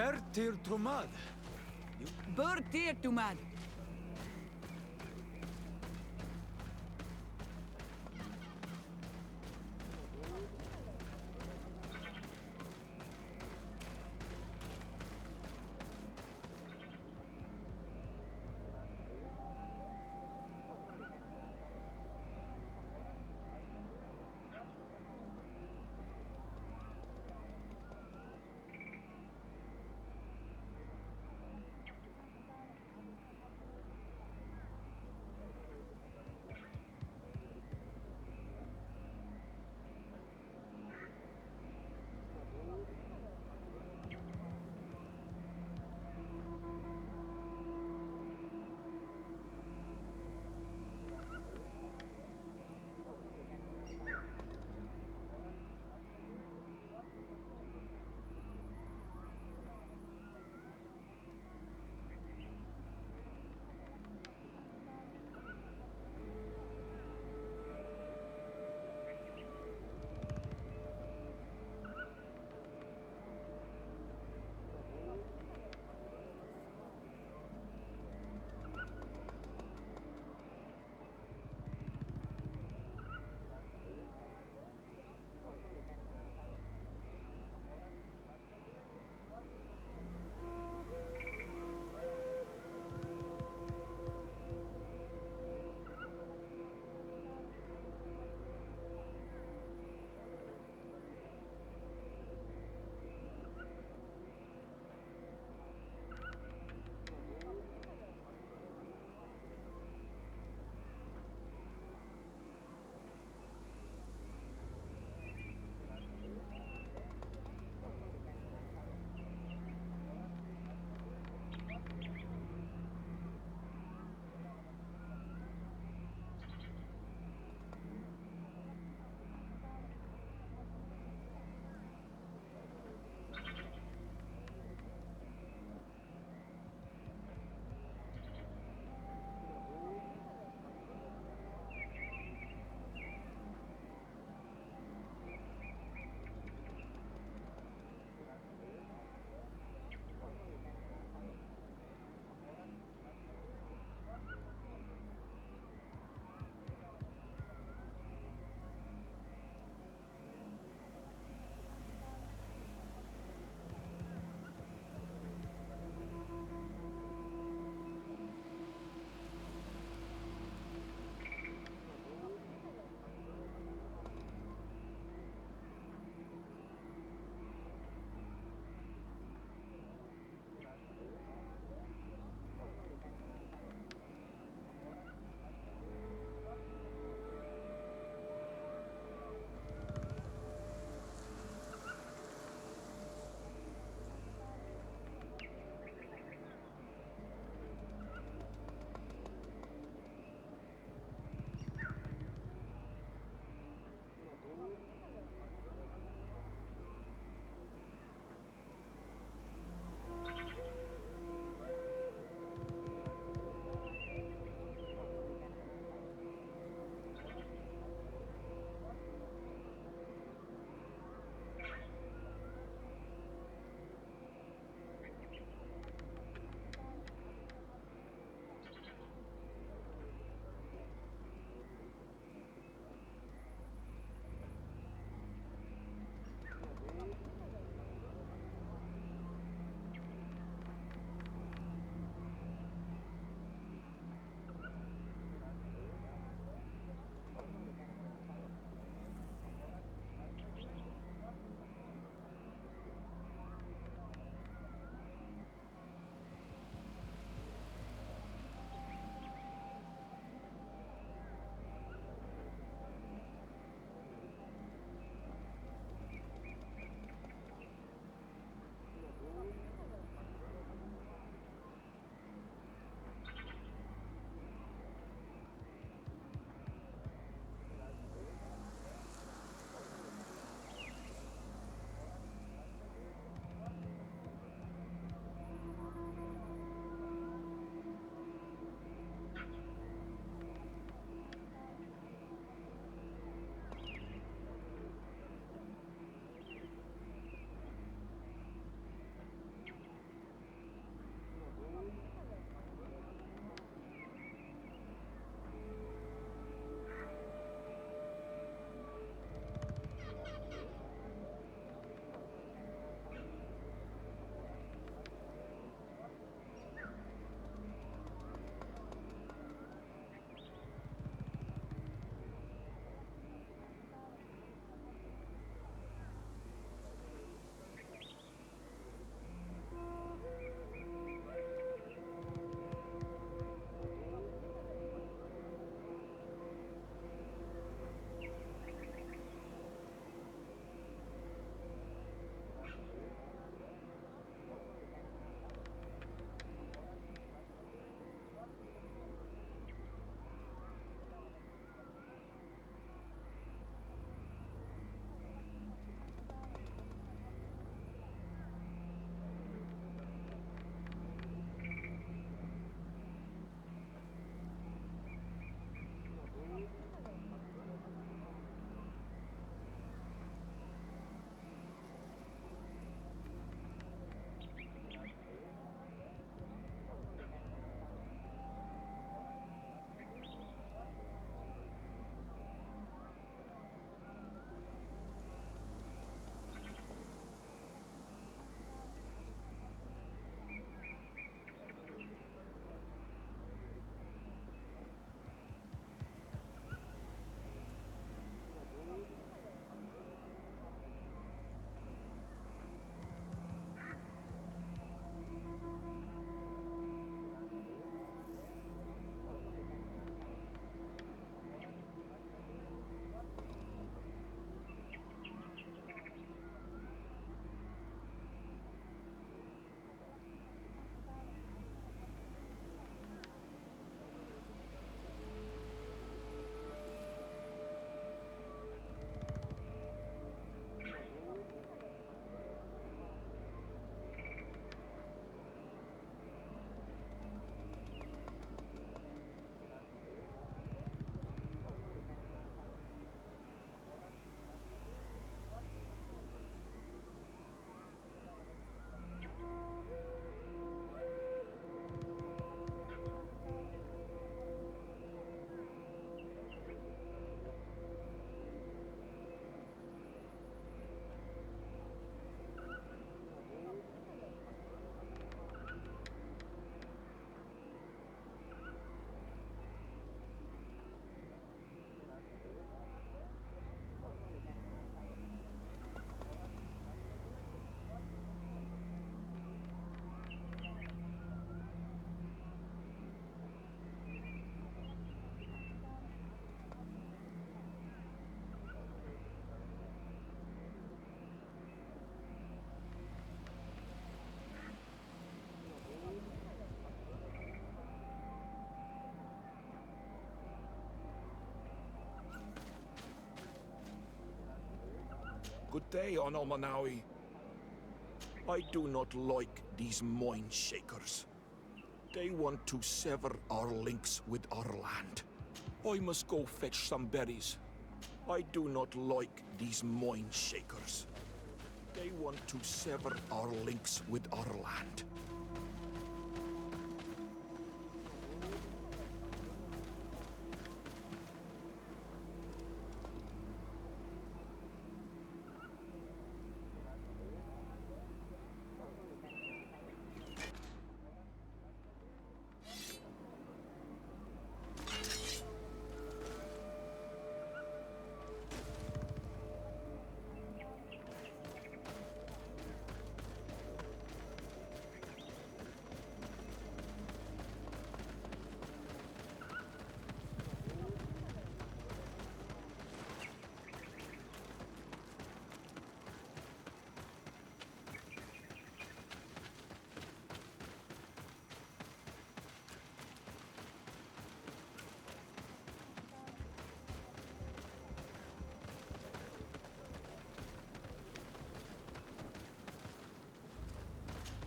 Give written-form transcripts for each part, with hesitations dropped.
Bertir Tomad. Bertir Tomad. Good day, Onal Manawi. I do not like these mine shakers. They want to sever our links with our land. I must go fetch some berries. I do not like these mine shakers. They want to sever our links with our land.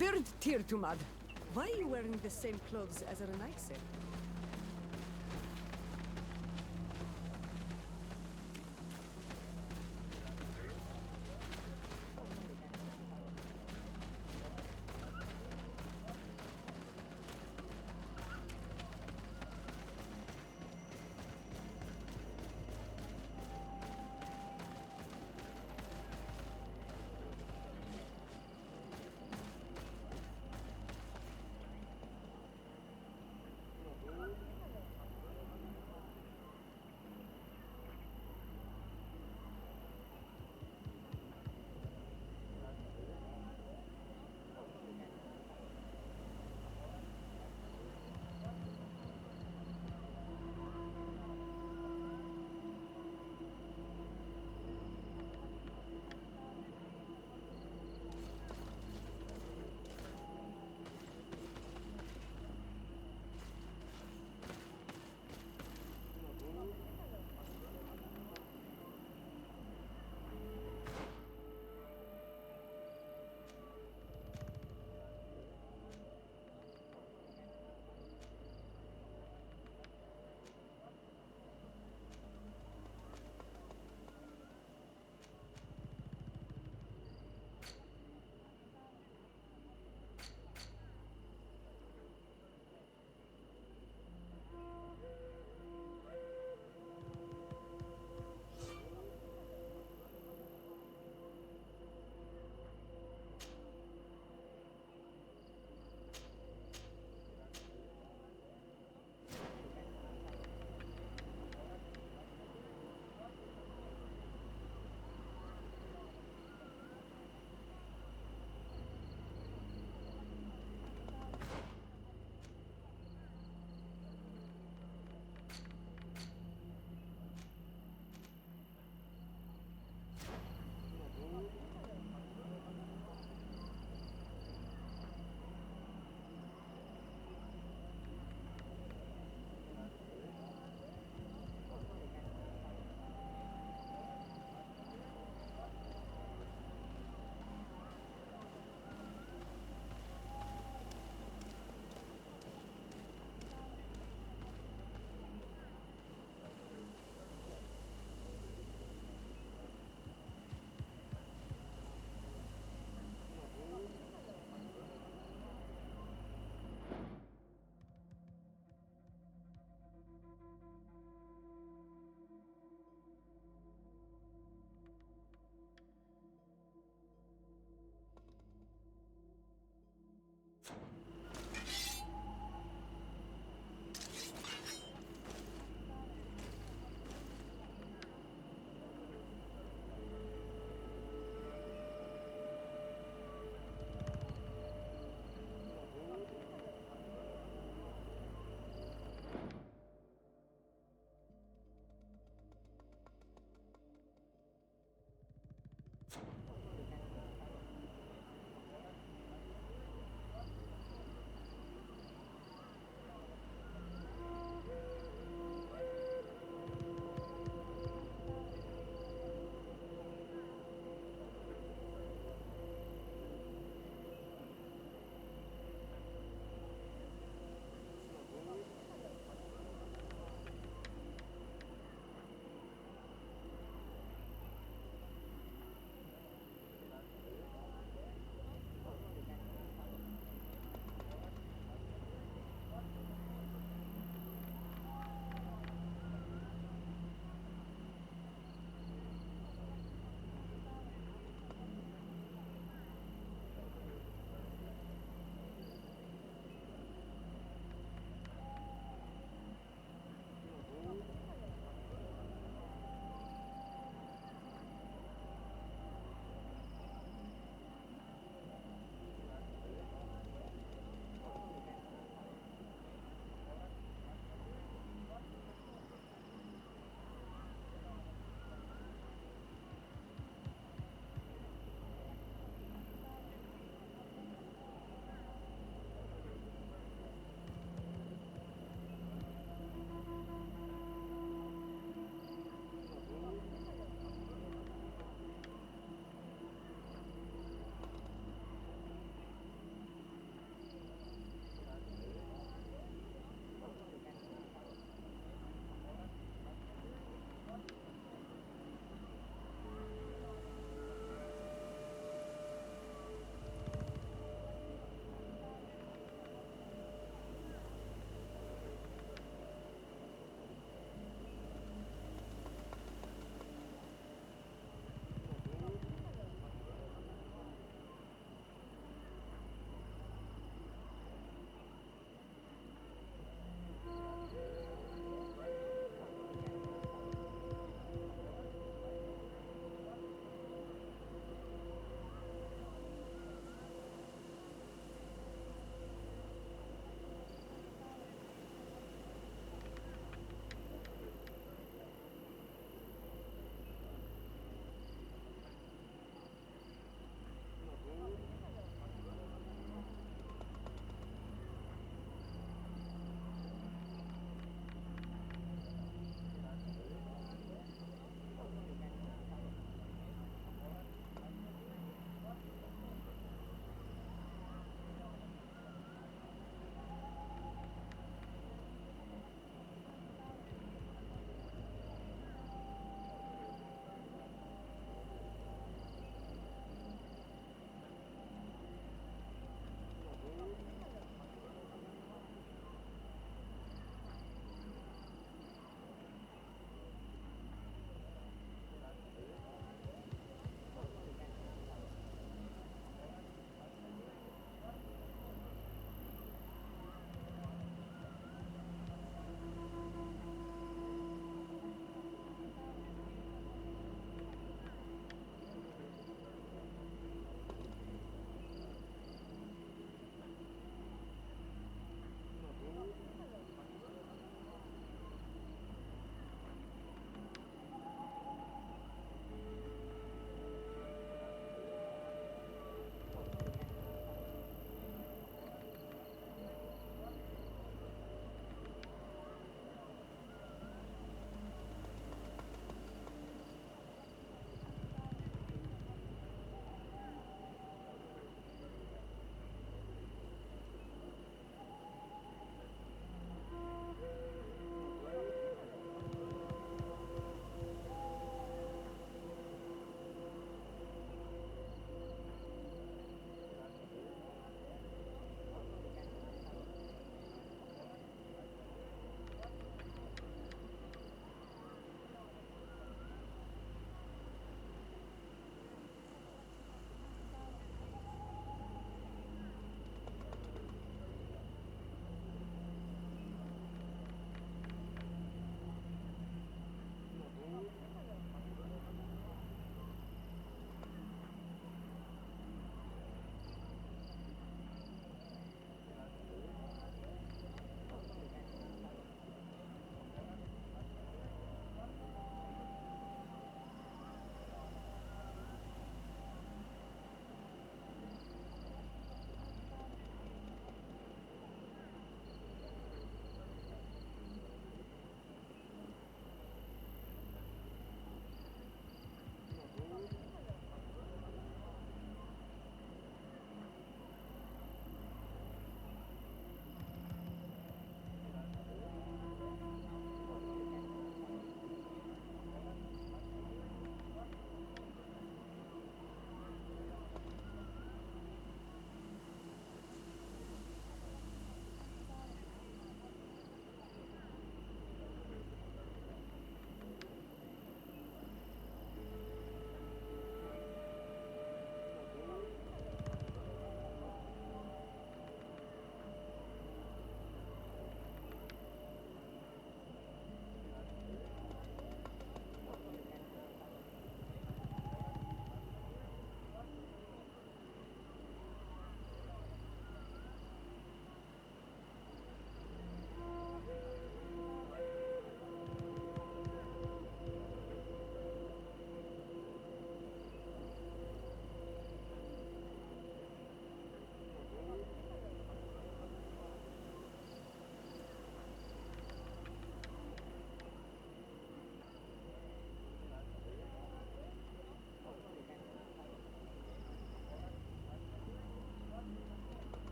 Third tier to mud. Why are you wearing the same clothes as Renaise?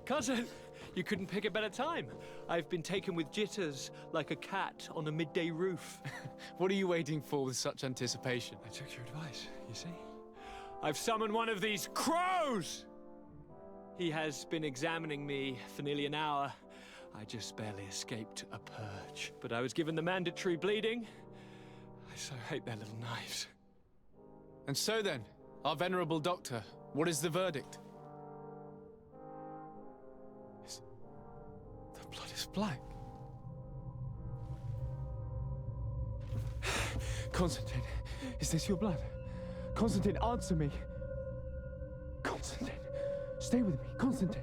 Cousin, you couldn't pick a better time. I've been taken with jitters like a cat on a midday roof. What are you waiting for with such anticipation? I took your advice, you see. I've summoned one of these crows! He has been examining me for nearly an hour. I just barely escaped a purge. But I was given the mandatory bleeding. I so hate their little knives. And so then, our venerable doctor, what is the verdict? The blood is black. Constantine, is this your blood? Constantine, answer me. Constantine, stay with me, Constantine.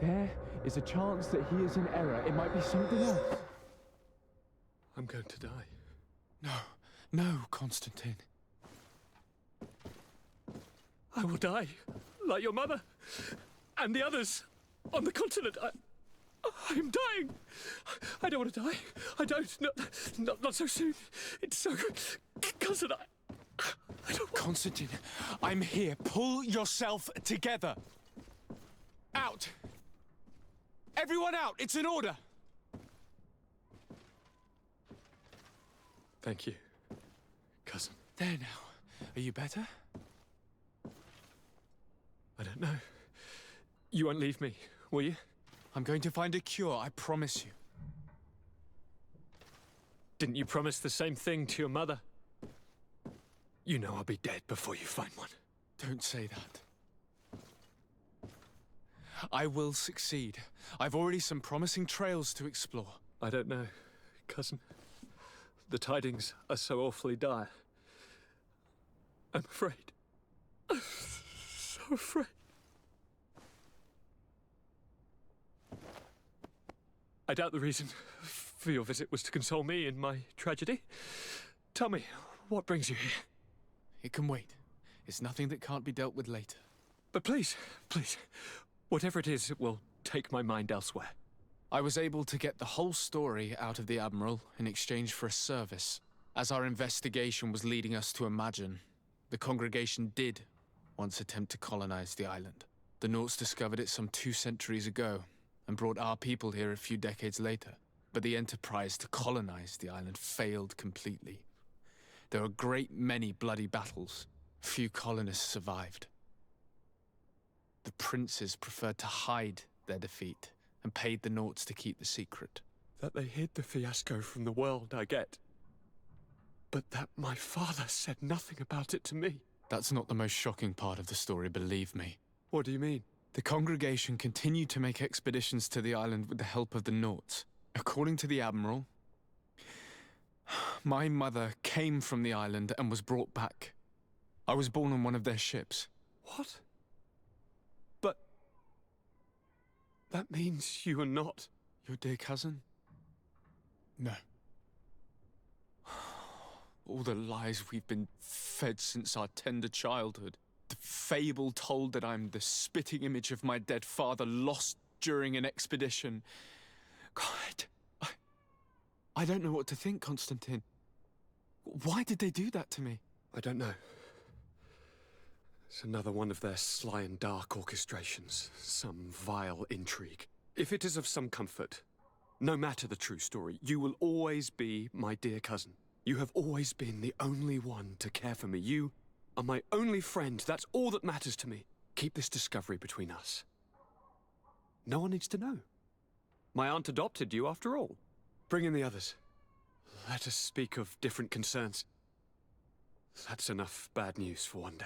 There is a chance that he is in error. It might be something else. I'm going to die. No, Constantine. I will die, like your mother, and the others on the continent. I'm dying. I don't want to die. I don't. Not so soon. It's so... Cousin, I don't... Constantine, I'm here. Pull yourself together. Out. Everyone out. It's an order. Thank you, cousin. There now. Are you better? I don't know. You won't leave me, will you? I'm going to find a cure, I promise you. Didn't you promise the same thing to your mother? You know I'll be dead before you find one. Don't say that. I will succeed. I've already some promising trails to explore. I don't know, cousin. The tidings are so awfully dire. I'm afraid. I'm so afraid. I doubt the reason for your visit was to console me in my tragedy. Tell me, what brings you here? It can wait. It's nothing that can't be dealt with later. But please, whatever it is, it will take my mind elsewhere. I was able to get the whole story out of the Admiral in exchange for a service. As our investigation was leading us to imagine, the congregation did once attempt to colonize the island. The Nauts discovered it some 2 centuries ago and brought our people here a few decades later. But the enterprise to colonize the island failed completely. There were a great many bloody battles. Few colonists survived. The princes preferred to hide their defeat and paid the Nauts to keep the secret. That they hid the fiasco from the world, I get. But that my father said nothing about it to me. That's not the most shocking part of the story, believe me. What do you mean? The congregation continued to make expeditions to the island with the help of the Nauts. According to the Admiral, my mother came from the island and was brought back. I was born on one of their ships. What? But... that means you are not... Your dear cousin? No. All the lies we've been fed since our tender childhood. The fable told that I'm the spitting image of my dead father lost during an expedition. God, I don't know what to think, Constantine. Why did they do that to me? I don't know. It's another one of their sly and dark orchestrations. Some vile intrigue. If it is of some comfort, no matter the true story, you will always be my dear cousin. You have always been the only one to care for me. You are my only friend. That's all that matters to me. Keep this discovery between us. No one needs to know. My aunt adopted you after all. Bring in the others. Let us speak of different concerns. That's enough bad news for one day.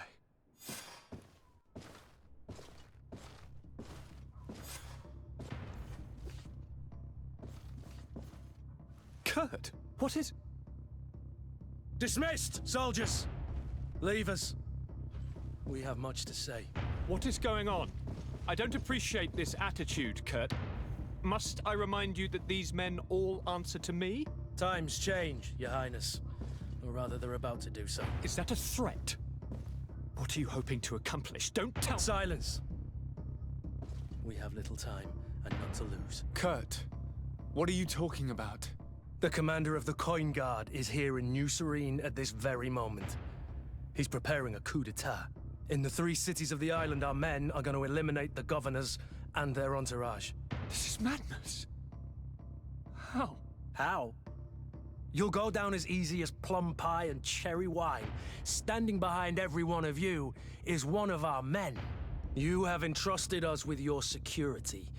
Kurt, what is... Dismissed, soldiers! Leave us. We have much to say. What is going on? I don't appreciate this attitude, Kurt. Must I remind you that these men all answer to me? Times change, Your Highness. Or rather, they're about to do so. Is that a threat? What are you hoping to accomplish? Don't tell... Silence! We have little time, and none to lose. Kurt, what are you talking about? The commander of the Coin Guard is here in New Serene at this very moment. He's preparing a coup d'etat. In the 3 cities of the island, our men are going to eliminate the governors and their entourage. This is madness. How? How? You'll go down as easy as plum pie and cherry wine. Standing behind every one of you is one of our men. You have entrusted us with your security.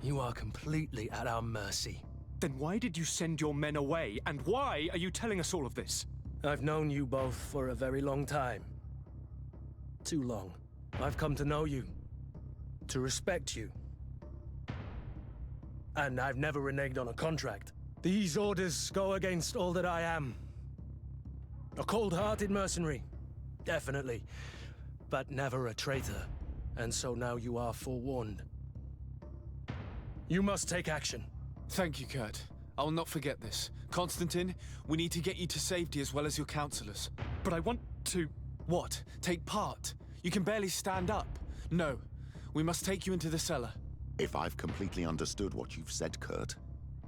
You are completely at our mercy. Then why did you send your men away? And why are you telling us all of this? I've known you both for a very long time. Too long. I've come to know you, to respect you. And I've never reneged on a contract. These orders go against all that I am. A cold-hearted mercenary, definitely, but never a traitor. And so now you are forewarned. You must take action. Thank you, Kurt. I will not forget this. Constantine, we need to get you to safety as well as your counselors. But I want to... What? Take part? You can barely stand up. No. We must take you into the cellar. If I've completely understood what you've said, Kurt,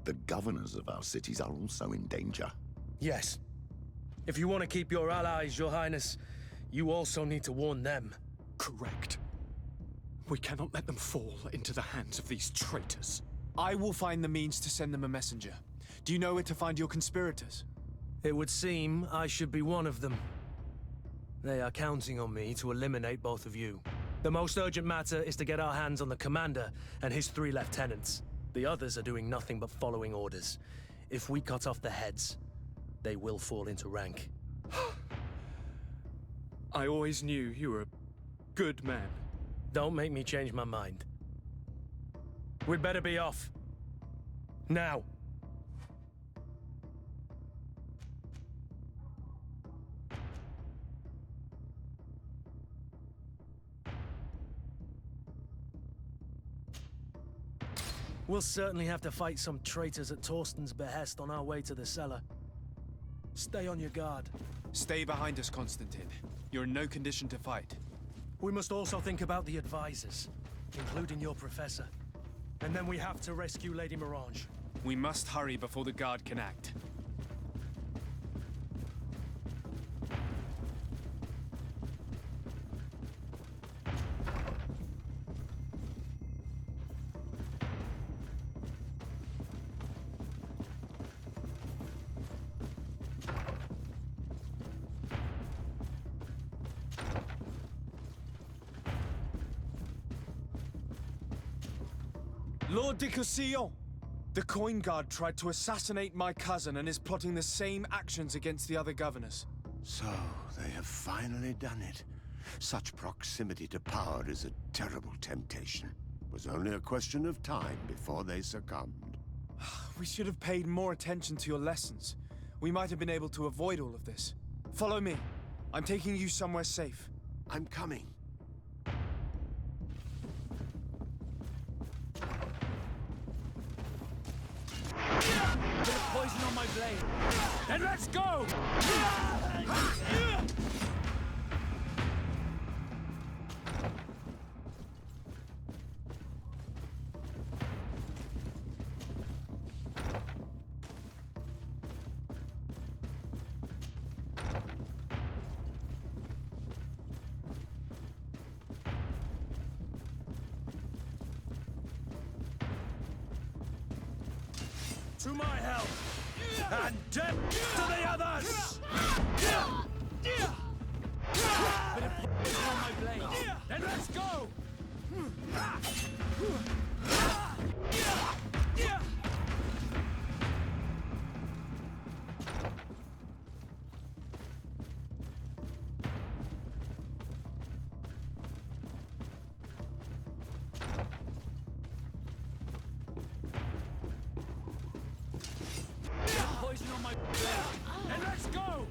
the governors of our cities are also in danger. Yes. If you want to keep your allies, Your Highness, you also need to warn them. Correct. We cannot let them fall into the hands of these traitors. I will find the means to send them a messenger. Do you know where to find your conspirators? It would seem I should be one of them. They are counting on me to eliminate both of you. The most urgent matter is to get our hands on the commander and his 3 lieutenants. The others are doing nothing but following orders. If we cut off their heads, they will fall into rank. I always knew you were a good man. Don't make me change my mind. We'd better be off. Now. We'll certainly have to fight some traitors at Torsten's behest on our way to the cellar. Stay on your guard. Stay behind us, Constantine. You're in no condition to fight. We must also think about the advisors, including your professor. And then we have to rescue Lady Mirange. We must hurry before the guard can act. Lord de Cossillon! The Coin Guard tried to assassinate my cousin and is plotting the same actions against the other governors. So, they have finally done it. Such proximity to power is a terrible temptation. It was only a question of time before they succumbed. We should have paid more attention to your lessons. We might have been able to avoid all of this. Follow me. I'm taking you somewhere safe. I'm coming. Bit of poison on my blade. Then let's go! To my help! And death to the others! Bit of poison on my blade. Then let's go! Poison on my blade. Then let's go!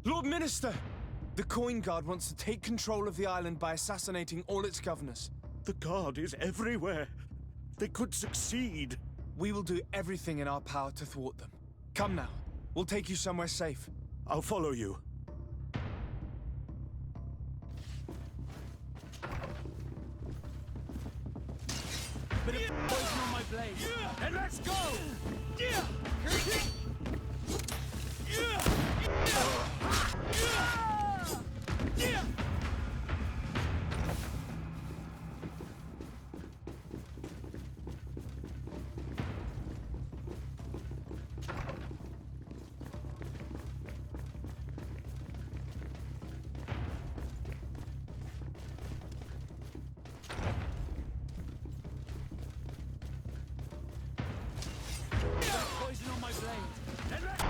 Lord Minister! The Coin Guard wants to take control of the island by assassinating all its governors. The guard is everywhere. They could succeed. We will do everything in our power to thwart them. Come now. We'll take you somewhere safe. I'll follow you. Bit of poison on my blade. And let's go! Poison on my blade. And let's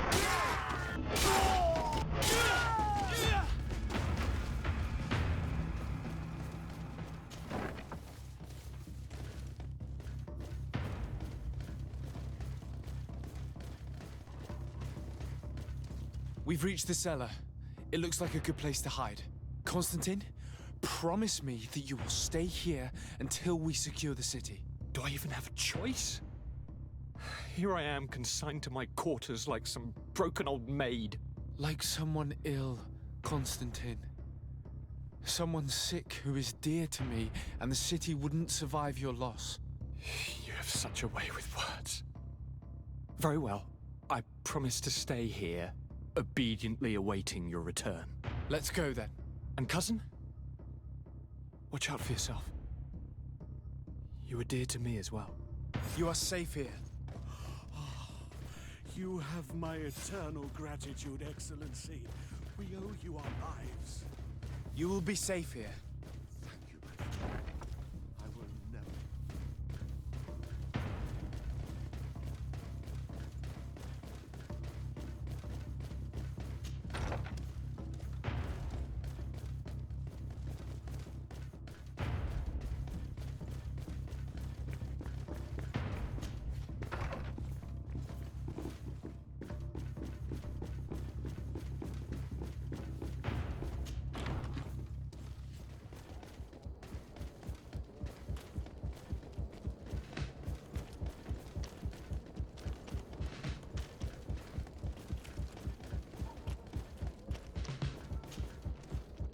We've reached the cellar. It looks like a good place to hide. Constantine, promise me that you will stay here until we secure the city. Do I even have a choice? Here I am, consigned to my quarters like some broken old maid. Like someone ill, Constantine. Someone sick who is dear to me, and the city wouldn't survive your loss. You have such a way with words. Very well. I promise to stay here, obediently awaiting your return. Let's go then. And cousin? Watch out for yourself. You are dear to me as well. You are safe here. You have my eternal gratitude, Excellency. We owe you our lives. You will be safe here. Thank you, my friend. I will never...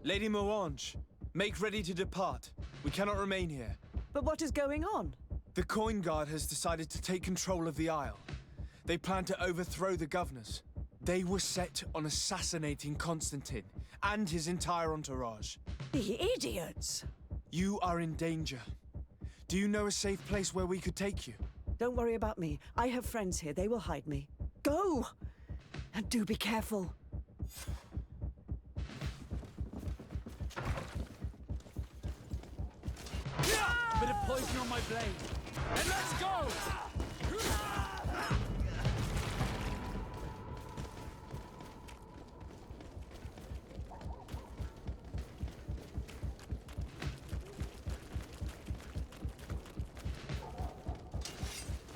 Lady Moange, make ready to depart. We cannot remain here. But what is going on? The Coin Guard has decided to take control of the Isle. They plan to overthrow the governors. They were set on assassinating Constantine and his entire entourage. The idiots! You are in danger. Do you know a safe place where we could take you? Don't worry about me. I have friends here. They will hide me. Go! And do be careful. Bit of poison on my blade. And let's go!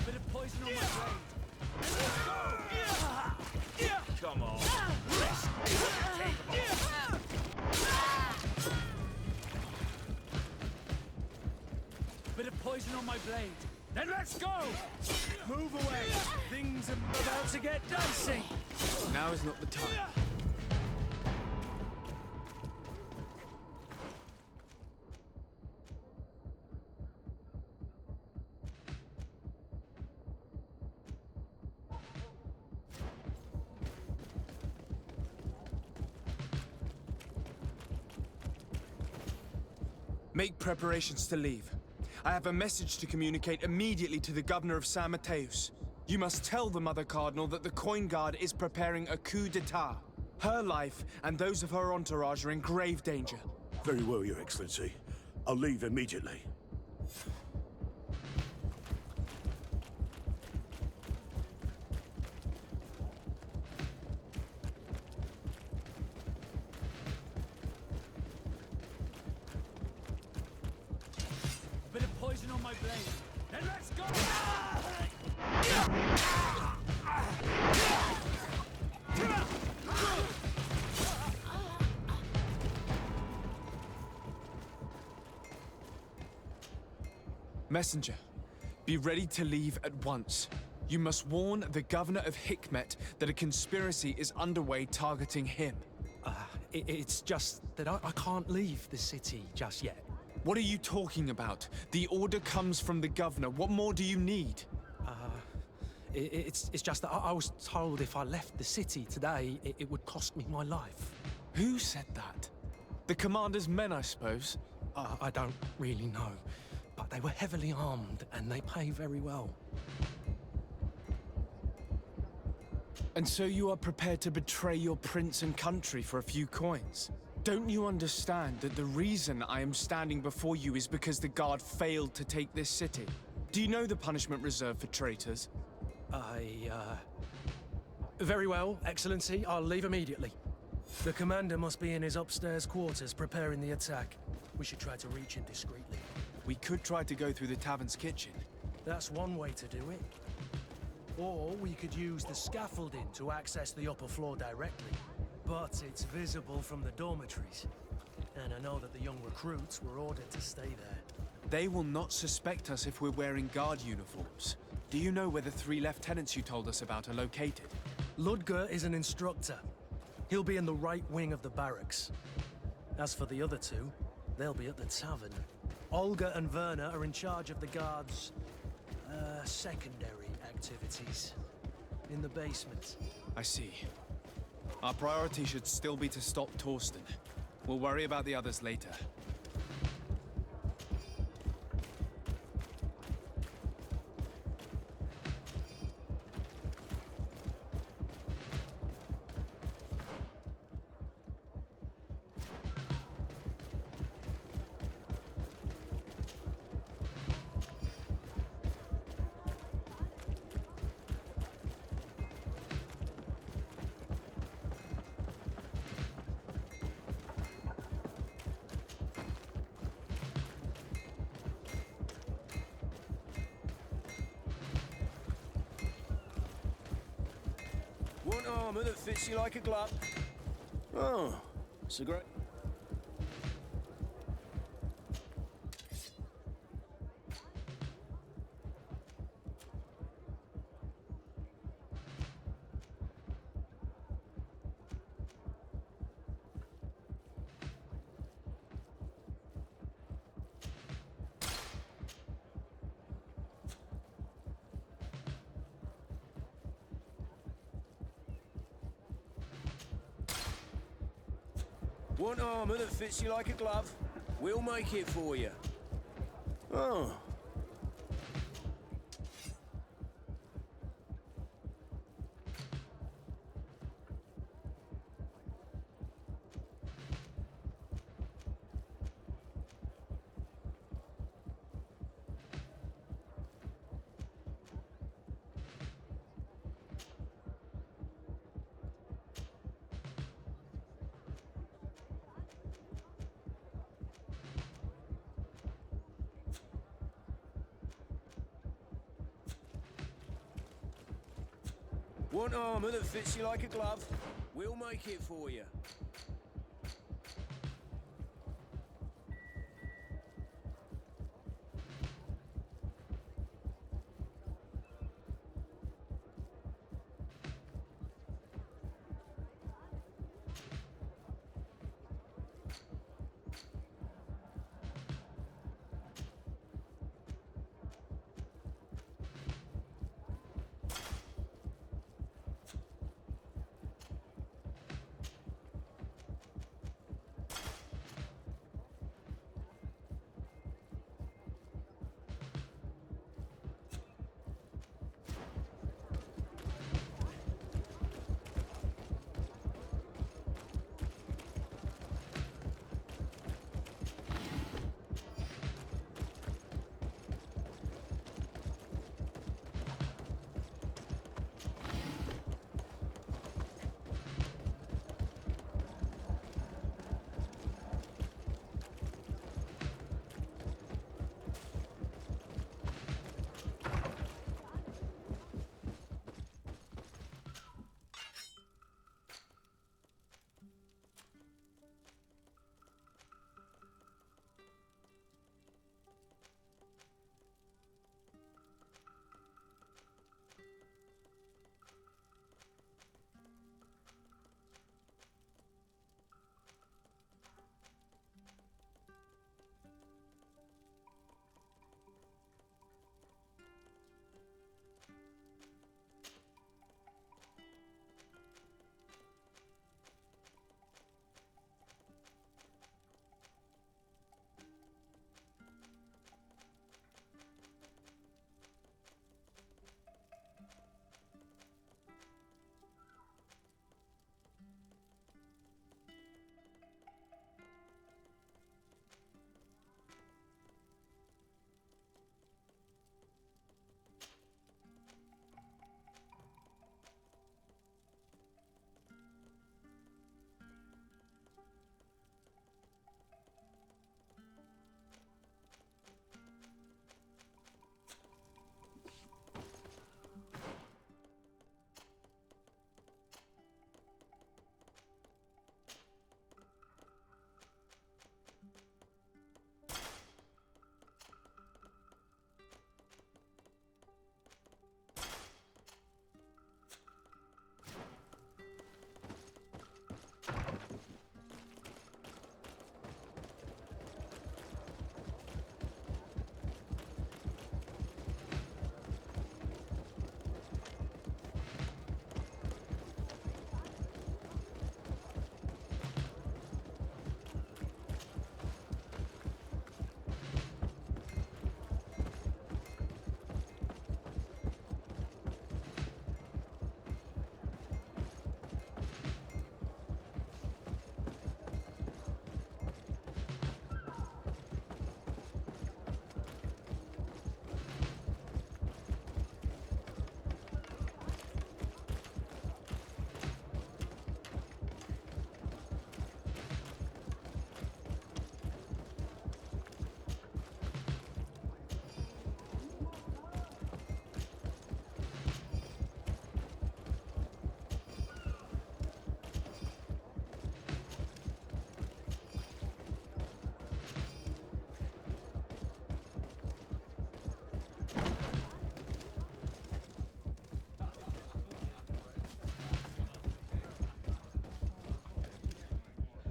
Bit of poison on my blade. And let's go! Come on. Bit of poison on my blade. Then let's go! Move away. Things are about to get dicey. Now is not the time. Make preparations to leave. I have a message to communicate immediately to the governor of San Mateus. You must tell the Mother Cardinal that the Coin Guard is preparing a coup d'etat. Her life and those of her entourage are in grave danger. Very well, Your Excellency. I'll leave immediately. Bit of poison on my blade. Then let's go! Messenger, Be ready to leave at once. You must warn the governor of Hikmet that a conspiracy is underway targeting him. It's just that I can't leave the city just yet. What are you talking about? The order comes from the governor. What more do you need? It's just that I was told if I left the city today, it would cost me my life. Who said that? The commander's men, I suppose? I don't really know, but they were heavily armed and they pay very well. And so you are prepared to betray your prince and country for a few coins? Don't you understand that the reason I am standing before you is because the guard failed to take this city? Do you know the punishment reserved for traitors? Very well, Excellency. I'll leave immediately. The commander must be in his upstairs quarters preparing the attack. We should try to reach him discreetly. We could try to go through the tavern's kitchen. That's one way to do it. Or we could use the scaffolding to access the upper floor directly. But it's visible from the dormitories. And I know that the young recruits were ordered to stay there. They will not suspect us if we're wearing guard uniforms. Do you know where the 3 lieutenants you told us about are located? Ludger is an instructor. He'll be in the right wing of the barracks. As for the other 2, they'll be at the tavern. Olga and Werner are in charge of the guards' secondary activities. In the basement. I see. Our priority should still be to stop Torsten. We'll worry about the others later. Want armor that fits you like a glove? Oh, it's a great... Want armor that fits you like a glove? We'll make it for you. Oh. Want armor that fits you like a glove? We'll make it for you.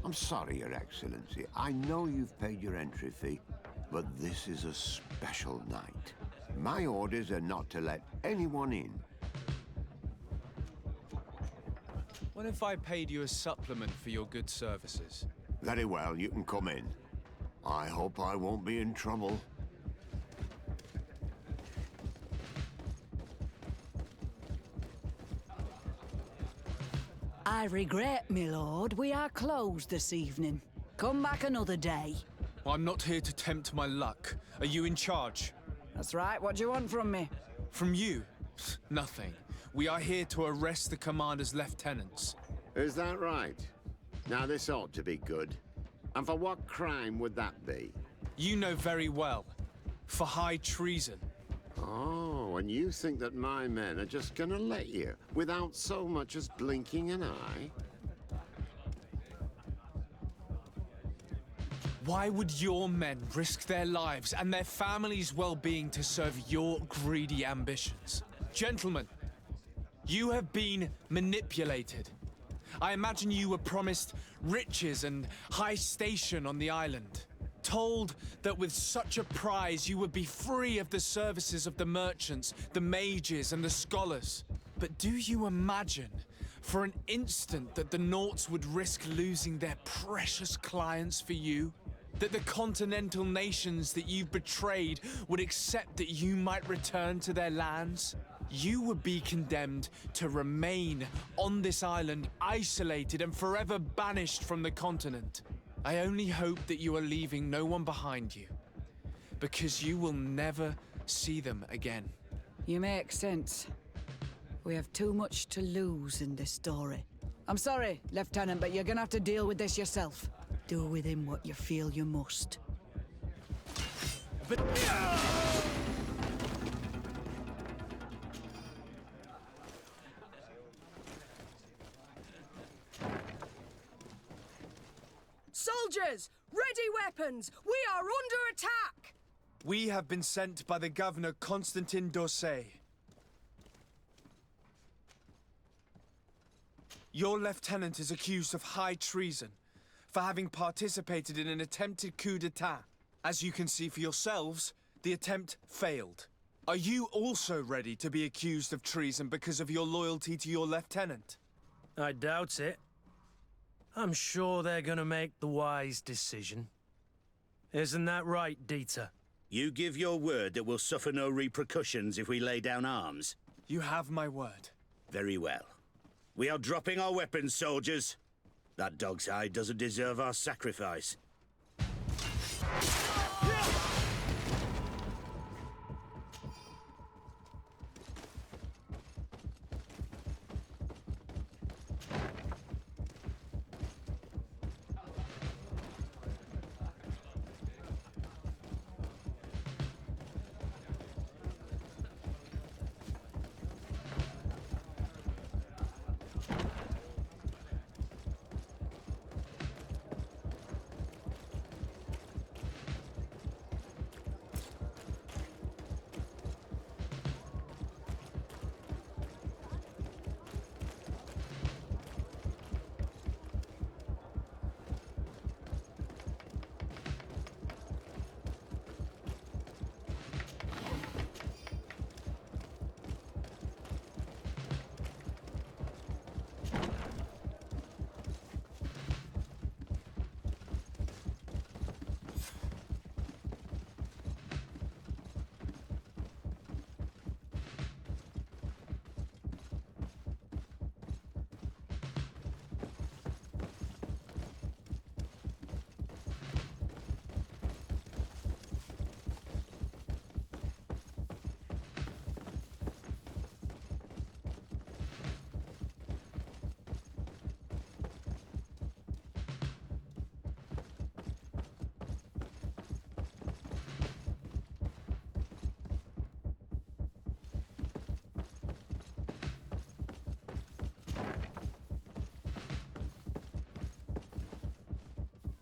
I'm sorry, Your Excellency. I know you've paid your entry fee, but this is a special night. My orders are not to let anyone in. What if I paid you a supplement for your good services? Very well, you can come in. I hope I won't be in trouble. I regret, my lord, we are closed this evening. Come back another day. I'm not here to tempt my luck. Are you in charge? That's right, what do you want from me? From you? Nothing. We are here to arrest the commander's lieutenants. Is that right? Now this ought to be good. And for what crime would that be? You know very well. For high treason. Oh, and you think that my men are just gonna let you, without so much as blinking an eye? Why would your men risk their lives and their families' well-being to serve your greedy ambitions? Gentlemen, you have been manipulated. I imagine you were promised riches and high station on the island. Told that with such a prize you would be free of the services of the merchants, the mages and the scholars. But do you imagine for an instant that the Nauts would risk losing their precious clients for you? That the continental nations that you've betrayed would accept that you might return to their lands? You would be condemned to remain on this island, isolated and forever banished from the continent. I only hope that you are leaving no one behind you, because you will never see them again. You make sense. We have too much to lose in this story. I'm sorry, Lieutenant, but you're gonna have to deal with this yourself. Do with him what you feel you must. Soldiers! Ready weapons! We are under attack! We have been sent by the governor Constantin Dorsey. Your lieutenant is accused of high treason for having participated in an attempted coup d'etat. As you can see for yourselves, the attempt failed. Are you also ready to be accused of treason because of your loyalty to your lieutenant? I doubt it. I'm sure they're gonna make the wise decision. Isn't that right, Dieter? You give your word that we'll suffer no repercussions if we lay down arms? You have my word. Very well. We are dropping our weapons, soldiers. That dog's hide doesn't deserve our sacrifice.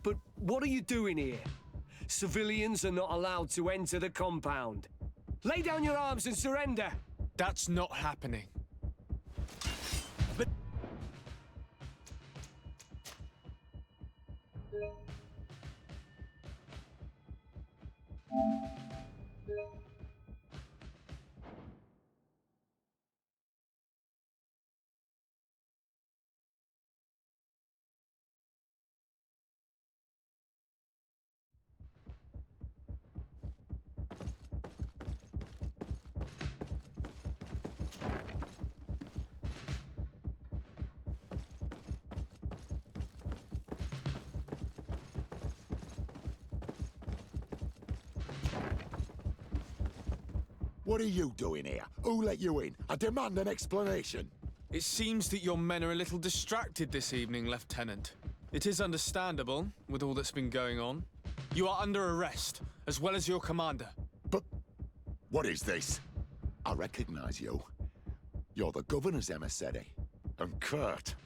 But what are you doing here? Civilians are not allowed to enter the compound. Lay down your arms and surrender! That's not happening. What are you doing here? Who let you in? I demand an explanation. It seems that your men are a little distracted this evening, Lieutenant. It is understandable, with all that's been going on. You are under arrest, as well as your commander. But what is this? I recognize you. You're the governor's emissary. And Kurt,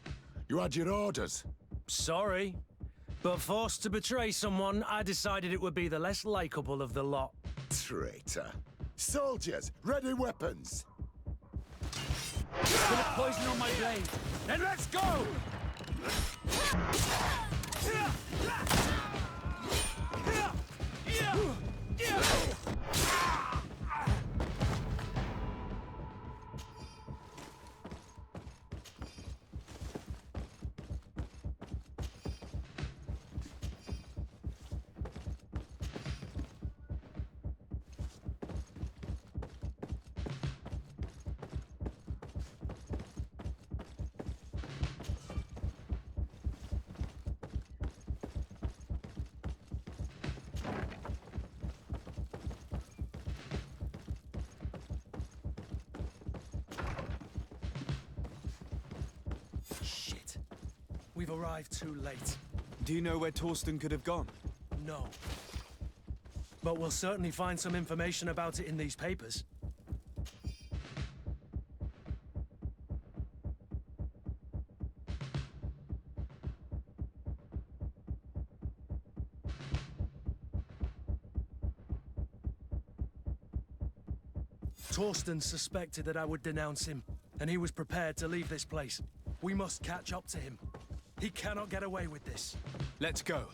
you had your orders. Sorry, but forced to betray someone, I decided it would be the less likable of the lot. Traitor. Soldiers, ready weapons! Put poison on my blade. Then let's go! Shit. We've arrived too late. Do you know where Torsten could have gone? No. But we'll certainly find some information about it in these papers. Torsten suspected that I would denounce him, and he was prepared to leave this place. We must catch up to him. He cannot get away with this. Let's go.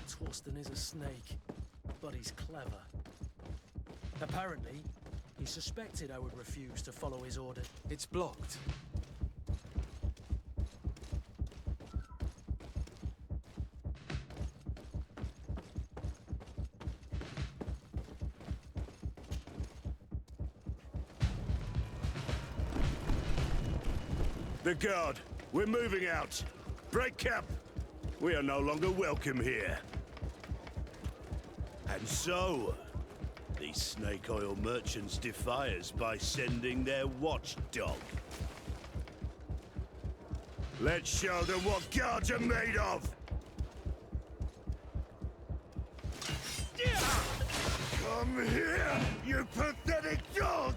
Torsten is a snake, but he's clever. Apparently, he suspected I would refuse to follow his order. It's blocked. The guard, we're moving out. Break camp. We are no longer welcome here. And so, these snake oil merchants defy us by sending their watchdog. Let's show them what guards are made of! Come here, you pathetic dog!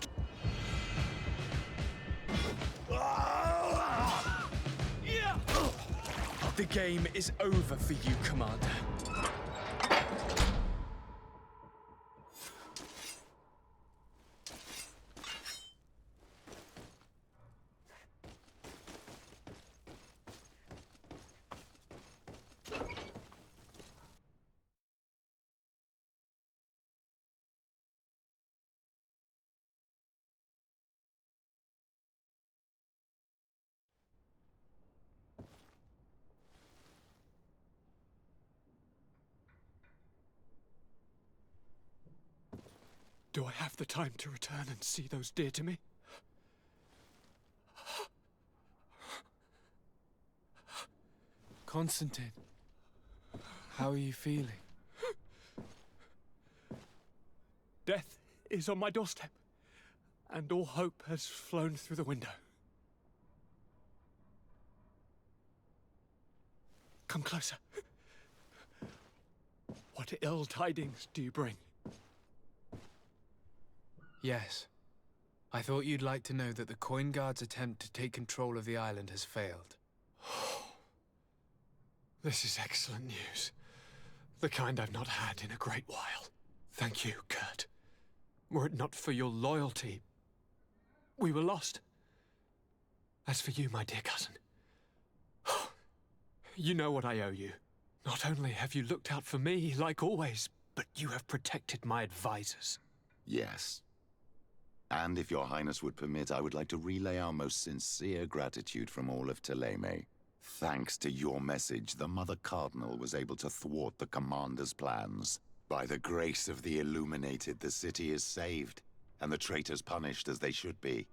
The game is over for you, Commander. Do I have the time to return and see those dear to me? Constantine, how are you feeling? Death is on my doorstep, and all hope has flown through the window. Come closer. What ill tidings do you bring? Yes. I thought you'd like to know that the Coin Guard's attempt to take control of the island has failed. This is excellent news. The kind I've not had in a great while. Thank you, Kurt. Were it not for your loyalty, we were lost. As for you, my dear cousin, you know what I owe you. Not only have you looked out for me, like always, but you have protected my advisors. Yes. And if your highness would permit, I would like to relay our most sincere gratitude from all of Thélème. Thanks to your message, the Mother Cardinal was able to thwart the Commander's plans. By the grace of the Illuminated, the city is saved, and the traitors punished as they should be.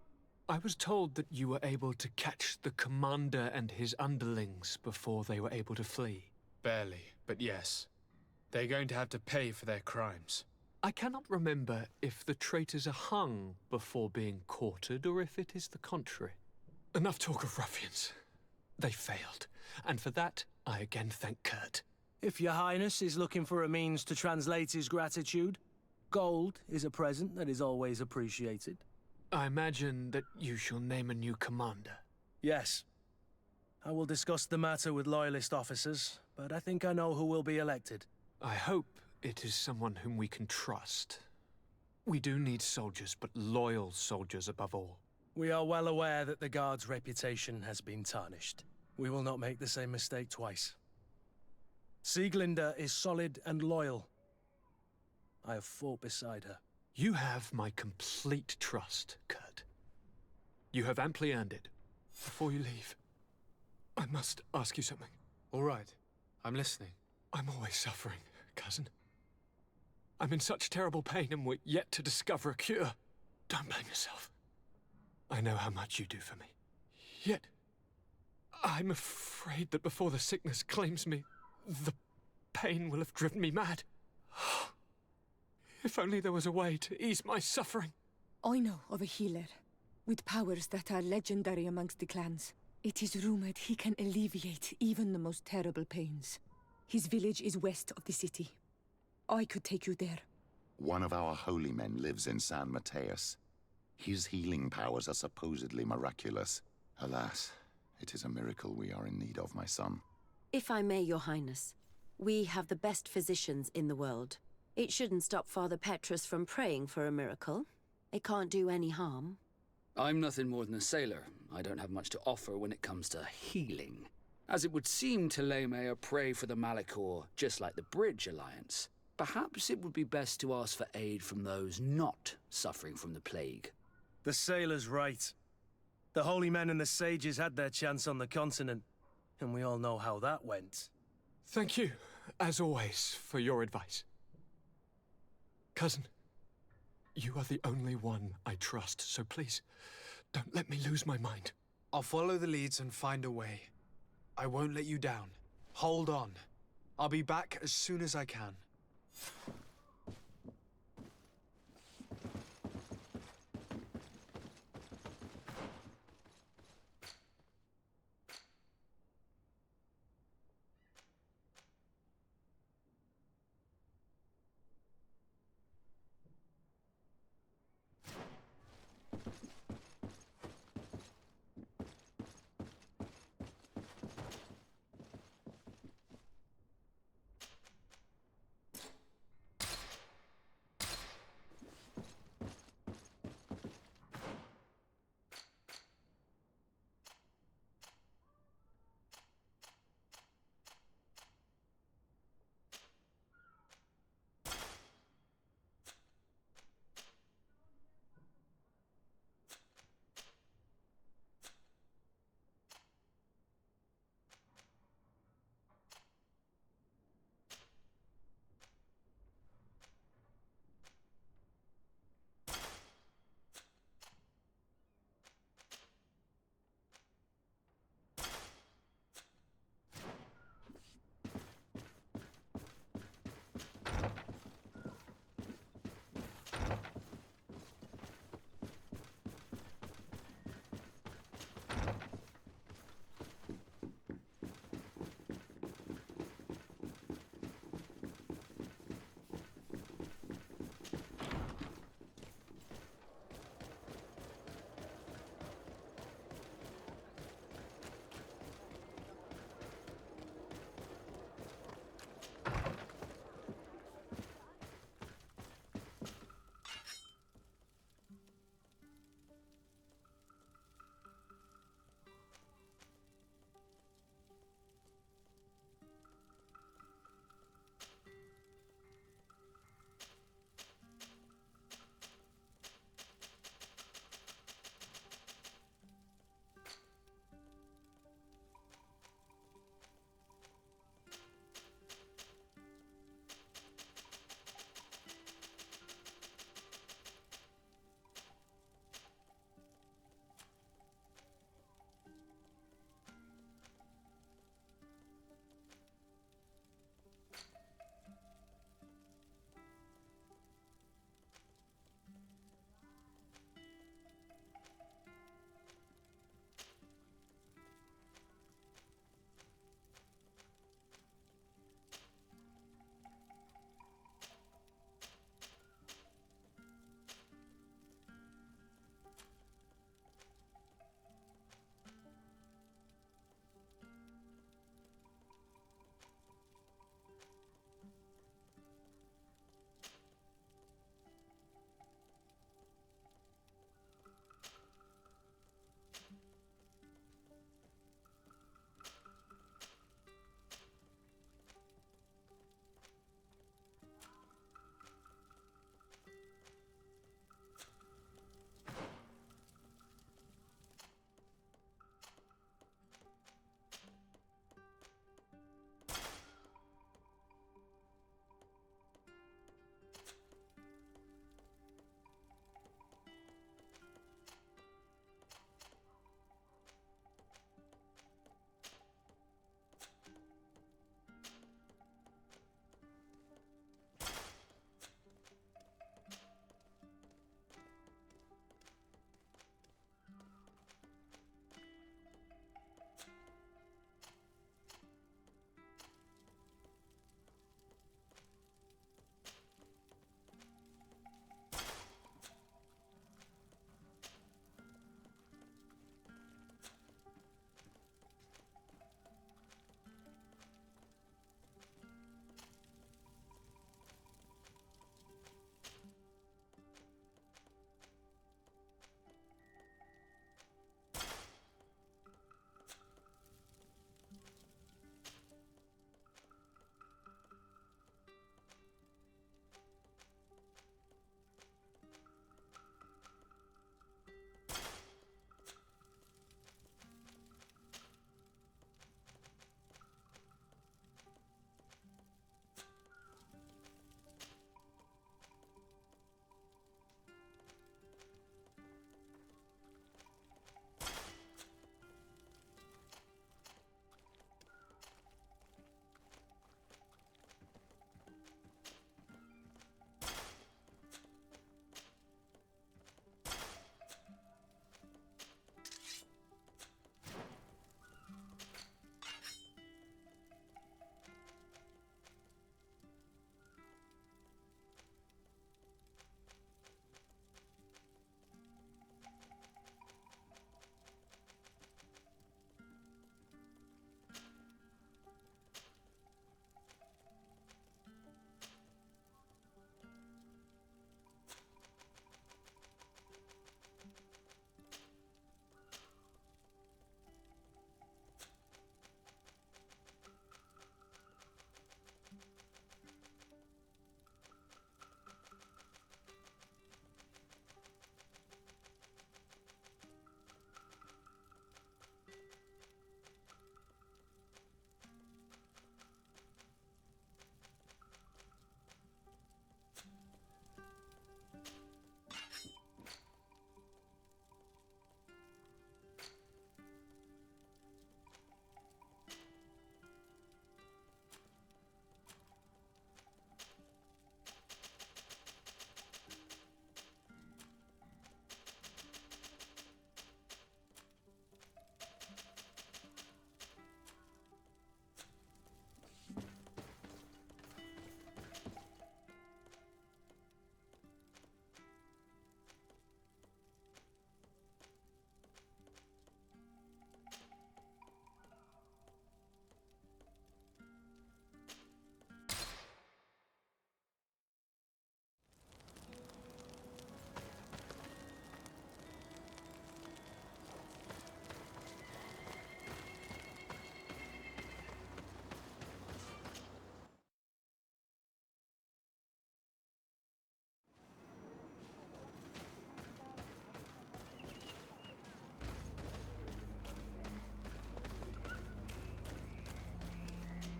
I was told that you were able to catch the Commander and his underlings before they were able to flee. Barely, but yes. They're going to have to pay for their crimes. I cannot remember if the traitors are hung before being quartered, or if it is the contrary. Enough talk of ruffians. They failed, and for that, I again thank Kurt. If your highness is looking for a means to translate his gratitude, gold is a present that is always appreciated. I imagine that you shall name a new commander. Yes. I will discuss the matter with loyalist officers, but I think I know who will be elected. I hope it is someone whom we can trust. We do need soldiers, but loyal soldiers above all. We are well aware that the Guard's reputation has been tarnished. We will not make the same mistake twice. Sieglinde is solid and loyal. I have fought beside her. You have my complete trust, Kurt. You have amply earned it. Before you leave, I must ask you something. All right. I'm listening. I'm always suffering, cousin. I'm in such terrible pain and we're yet to discover a cure. Don't blame yourself. I know how much you do for me. Yet, I'm afraid that before the sickness claims me, the pain will have driven me mad. If only there was a way to ease my suffering. I know of a healer, with powers that are legendary amongst the clans. It is rumored he can alleviate even the most terrible pains. His village is west of the city. I could take you there. One of our holy men lives in San Mateus. His healing powers are supposedly miraculous. Alas, it is a miracle we are in need of, my son. If I may, Your Highness, we have the best physicians in the world. It shouldn't stop Father Petrus from praying for a miracle. It can't do any harm. I'm nothing more than a sailor. I don't have much to offer when it comes to healing. As it would seem Thélème are prey for the Malachor, just like the Bridge Alliance. Perhaps it would be best to ask for aid from those not suffering from the plague. The sailor's right. The holy men and the sages had their chance on the continent, and we all know how that went. Thank you, as always, for your advice. Cousin, you are the only one I trust, so please, don't let me lose my mind. I'll follow the leads and find a way. I won't let you down. Hold on. I'll be back as soon as I can.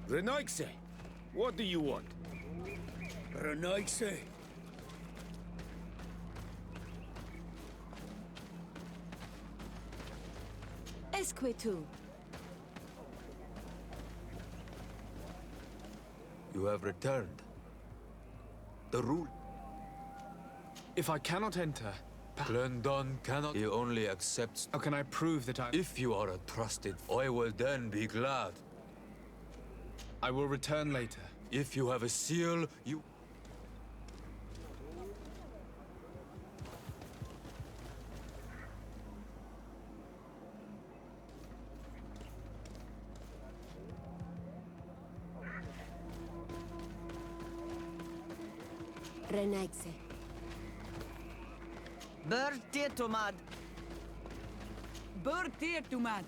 Renoixe, what do you want? Renoixe. Esque tu. You have returned. The rule. If I cannot enter, Glendon cannot. He only accepts. how can I prove that I... If you are a trusted, I will then be glad. I will return later. If you have a seal, you... Renexe. Bertirtumad. Bertirtumad.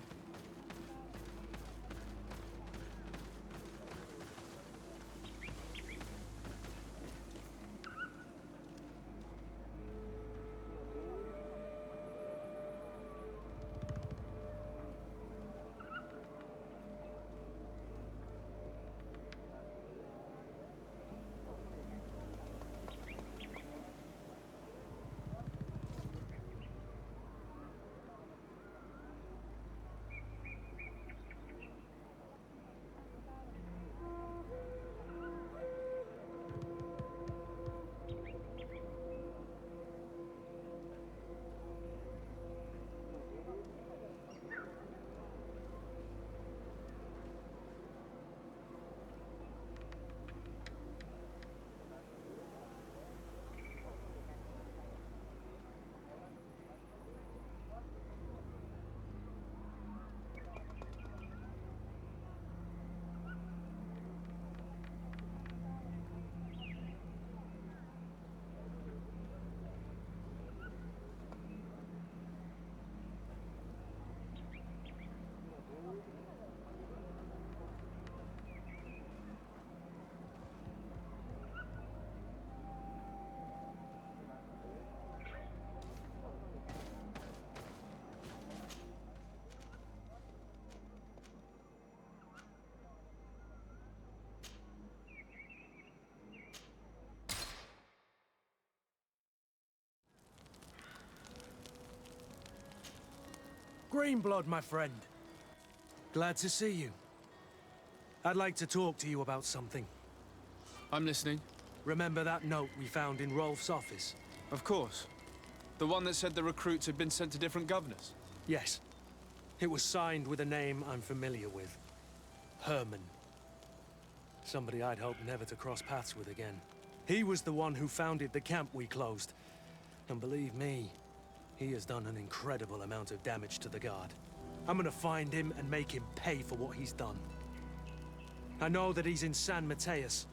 Greenblood, my friend. Glad to see you. I'd like to talk to you about something. I'm listening. Remember that note we found in Rolf's office? Of course. The one that said the recruits had been sent to different governors. Yes. It was signed with a name I'm familiar with. Herman. Somebody I'd hoped never to cross paths with again. He was the one who founded the camp we closed. And believe me, he has done an incredible amount of damage to the Guard. I'm gonna find him and make him pay for what he's done. I know that he's in San Mateus.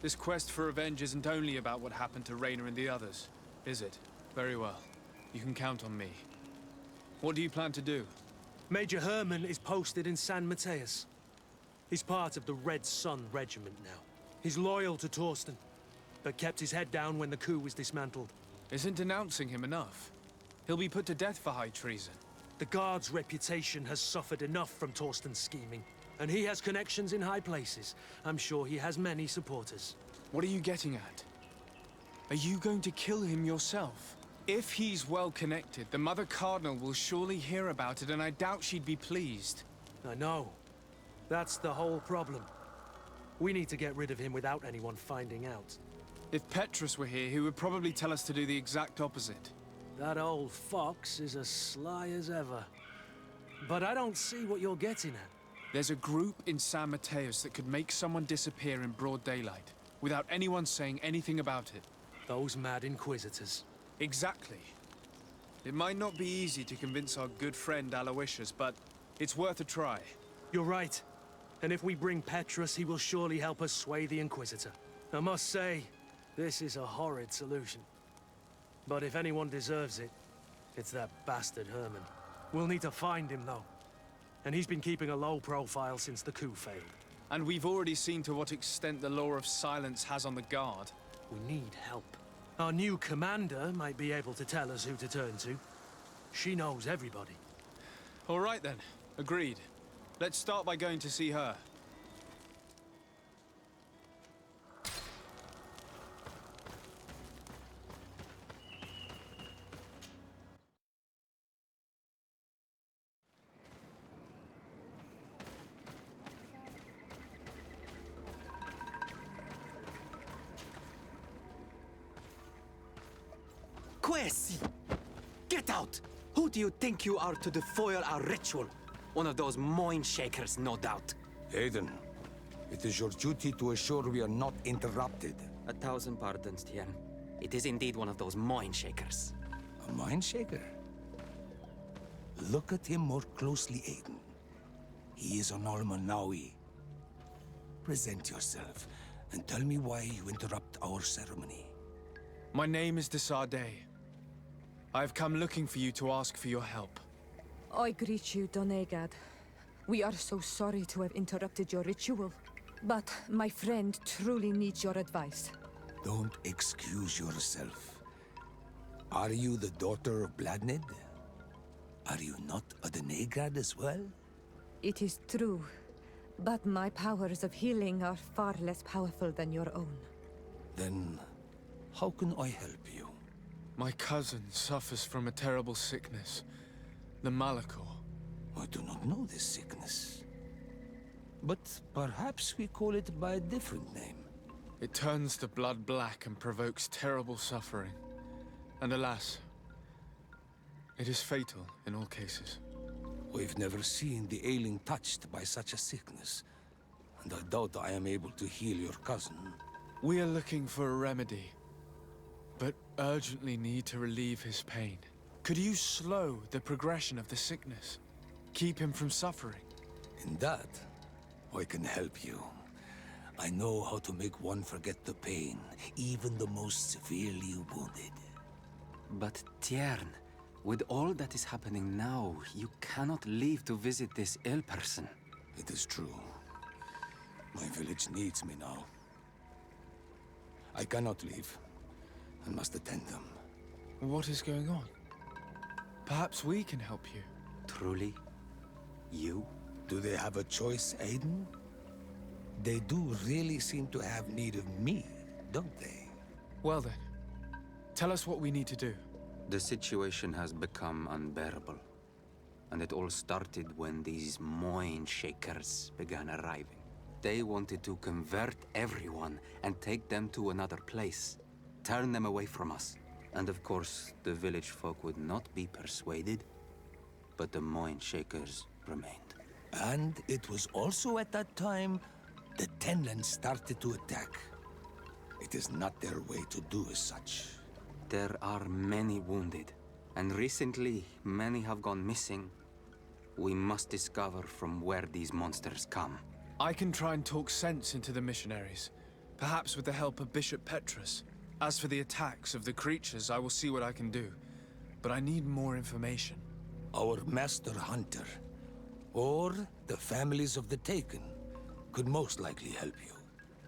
This quest for revenge isn't only about what happened to Raynor and the others, is it? Very well. You can count on me. What do you plan to do? Major Herman is posted in San Mateus. He's part of the Red Sun Regiment now. He's loyal to Torsten, but kept his head down when the coup was dismantled. Isn't denouncing him enough? He'll be put to death for high treason. The Guard's reputation has suffered enough from Torsten's scheming, and he has connections in high places. I'm sure he has many supporters. What are you getting at? Are you going to kill him yourself? If he's well connected, the Mother Cardinal will surely hear about it, and I doubt she'd be pleased. I know. That's the whole problem. We need to get rid of him without anyone finding out. If Petrus were here, he would probably tell us to do the exact opposite. That old fox is as sly as ever. But I don't see what you're getting at. There's a group in San Mateus that could make someone disappear in broad daylight, without anyone saying anything about it. Those mad Inquisitors. Exactly. It might not be easy to convince our good friend Aloysius, but it's worth a try. You're right. And if we bring Petrus, he will surely help us sway the Inquisitor. I must say, this is a horrid solution. But if anyone deserves it, it's that bastard Herman. We'll need to find him, though. And he's been keeping a low profile since the coup failed. And we've already seen to what extent the law of silence has on the Guard. We need help. Our new commander might be able to tell us who to turn to. She knows everybody. All right then. Agreed. Let's start by going to see her. Quesi! Get out! Who do you think you are to defoil our ritual? One of those mind shakers, no doubt. Aiden, it is your duty to assure we are not interrupted. 1,000 pardons, Tien. It is indeed one of those mind shakers. A mind shaker? Look at him more closely, Aiden. He is an Almanawi. Present yourself, and tell me why you interrupt our ceremony. My name is Desardet. I have come looking for you to ask for your help. I greet you, Donegad. We are so sorry to have interrupted your ritual. But my friend truly needs your advice. Don't excuse yourself. Are you the daughter of Bladned? Are you not a Donegad as well? It is true, but my powers of healing are far less powerful than your own. Then, how can I help you? My cousin suffers from a terrible sickness. The Malachor. I do not know this sickness. But perhaps we call it by a different name. It turns the blood black and provokes terrible suffering. And alas, it is fatal in all cases. We've never seen the ailing touched by such a sickness. And I doubt I am able to heal your cousin. We are looking for a remedy, but urgently need to relieve his pain. Could you slow the progression of the sickness? Keep him from suffering? In that, I can help you. I know how to make one forget the pain, even the most severely wounded. But Tiern, with all that is happening now, you cannot leave to visit this ill person. It is true. My village needs me now. I cannot leave. I must attend them. What is going on? Perhaps we can help you. Truly? You? Do they have a choice, Aiden? They do really seem to have need of me, don't they? Well then, tell us what we need to do. The situation has become unbearable. And it all started when these mind shakers began arriving. They wanted to convert everyone and take them to another place. Turn them away from us. And of course, the village folk would not be persuaded. But the mind shakers remained. And it was also at that time the Tenland started to attack. It is not their way to do as such. There are many wounded, and recently many have gone missing. We must discover from where these monsters come. I can try and talk sense into the missionaries, perhaps with the help of Bishop Petrus. As for the attacks of the creatures, I will see what I can do. But I need more information. Our master hunter, or the families of the Taken, could most likely help you.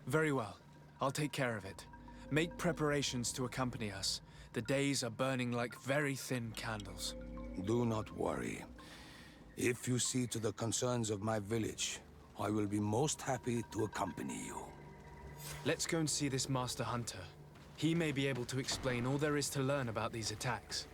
Very well. I'll take care of it. Make preparations to accompany us. The days are burning like very thin candles. Do not worry. If you see to the concerns of my village, I will be most happy to accompany you. Let's go and see this Master Hunter. He may be able to explain all there is to learn about these attacks.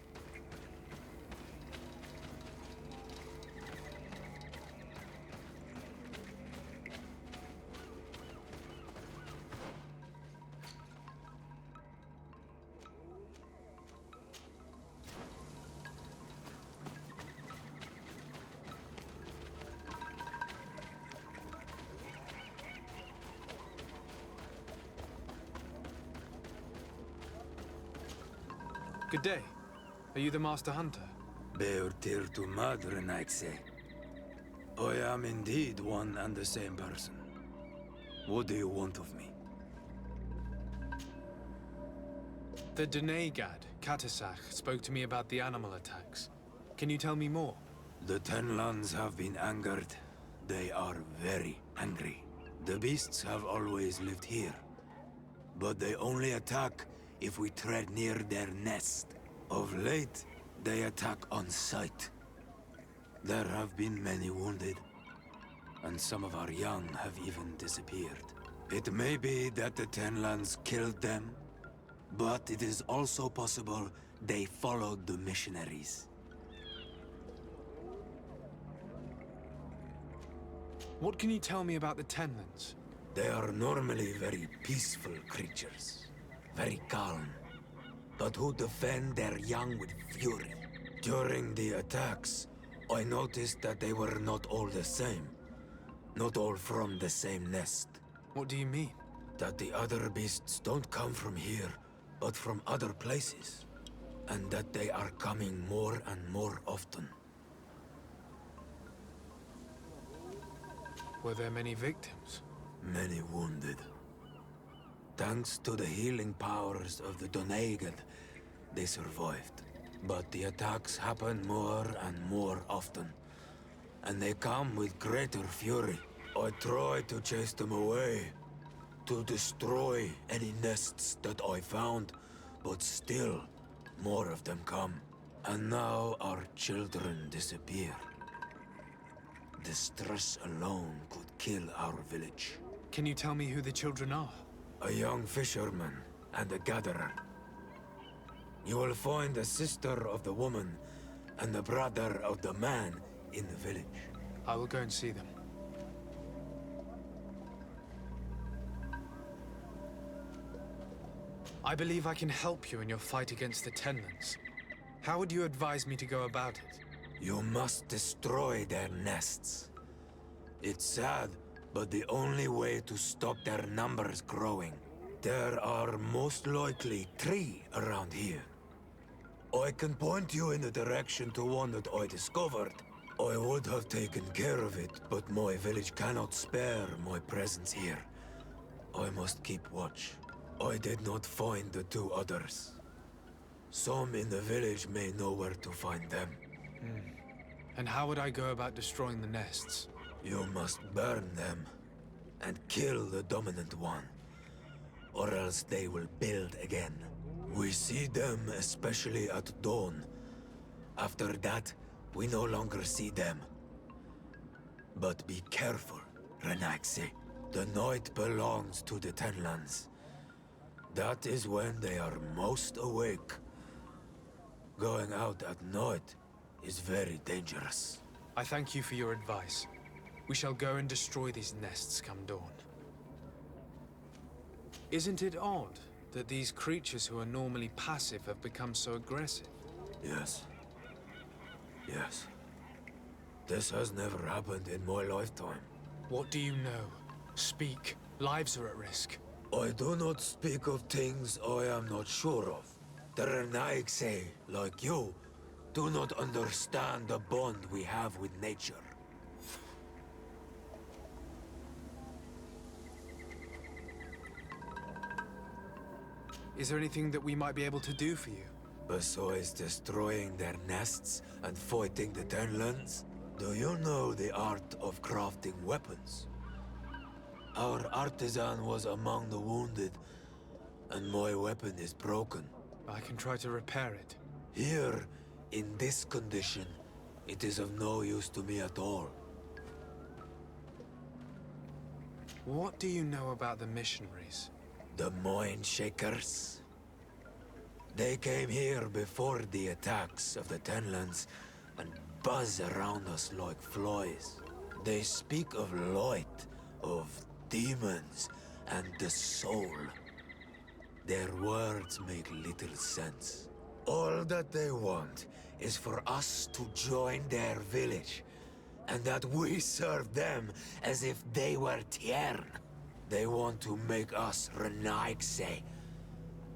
Good day. Are you the Master Hunter? Beortir tu madre, Naxe. I am indeed one and the same person. What do you want of me? The Donegad, Katasach, spoke to me about the animal attacks. Can you tell me more? The Tenlands have been angered. They are very angry. The beasts have always lived here. But they only attack if we tread near their nest. Of late, they attack on sight. There have been many wounded. and some of our young have even disappeared. It may be that the Tenlands killed them, but it is also possible they followed the missionaries. What can you tell me about the Tenlands? They are normally very peaceful creatures, very calm, but who defend their young with fury. During the attacks, I noticed that they were not all the same. Not all from the same nest. What do you mean? That the other beasts don't come from here, but from other places. And that they are coming more and more often. Were there many victims? Many wounded. Thanks to the healing powers of the Doneigad, they survived. But the attacks happen more and more often. And they come with greater fury. I try to chase them away, to destroy any nests that I found, but still, more of them come. And now our children disappear. The stress alone could kill our village. Can you tell me who the children are? A young fisherman and a gatherer. You will find the sister of the woman and the brother of the man in the village. I will go and see them. I believe I can help you in your fight against the Tenlands. How would you advise me to go about it? You must destroy their nests. It's sad, but the only way to stop their numbers growing. There are most likely 3 around here. I can point you in the direction to one that I discovered. I would have taken care of it, but my village cannot spare my presence here. I must keep watch. I did not find the 2 others. Some in the village may know where to find them. And how would I go about destroying the nests? You must burn them and kill the dominant one, or else they will build again. We see them especially at dawn. After that, we no longer see them. But be careful, Renaxi. The night belongs to the Tenlands. That is when they are most awake. Going out at night is very dangerous. I thank you for your advice. We shall go and destroy these nests come dawn. Isn't it odd that these creatures who are normally passive have become so aggressive? Yes. Yes. This has never happened in my lifetime. What do you know? Speak. Lives are at risk. I do not speak of things I am not sure of. The Renaigse, like you, do not understand the bond we have with nature. Is there anything that we might be able to do for you? Besides destroying their nests and fighting the Tenlands, do you know the art of crafting weapons? Our artisan was among the wounded, and my weapon is broken. I can try to repair it. Here, in this condition, it is of no use to me at all. What do you know about the missionaries? The Mind Shakers. They came here before the attacks of the Tenlands and buzz around us like flies. They speak of light, of demons, and the soul. Their words make little sense. All that they want is for us to join their village, and that we serve them as if they were Tiern. They want to make us Renaigse.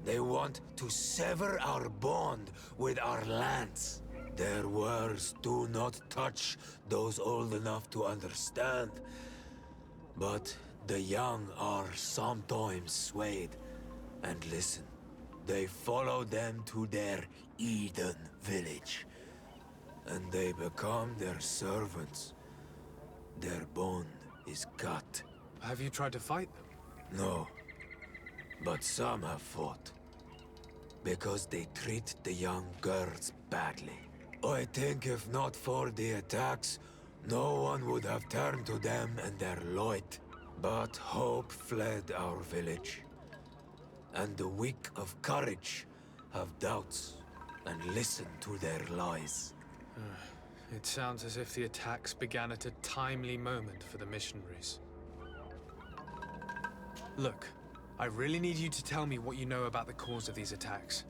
They want to sever our bond with our lands. Their words do not touch those old enough to understand. But the young are sometimes swayed and listen. They follow them to their Eden village. And they become their servants. Their bond is cut. Have you tried to fight them? No. But some have fought. Because they treat the young girls badly. I think if not for the attacks, No one would have turned to them and their light. But hope fled our village. And the weak of courage have doubts and listen to their lies. It sounds as if the attacks began at a timely moment for the missionaries. Look, I really need you to tell me what you know about the cause of these attacks.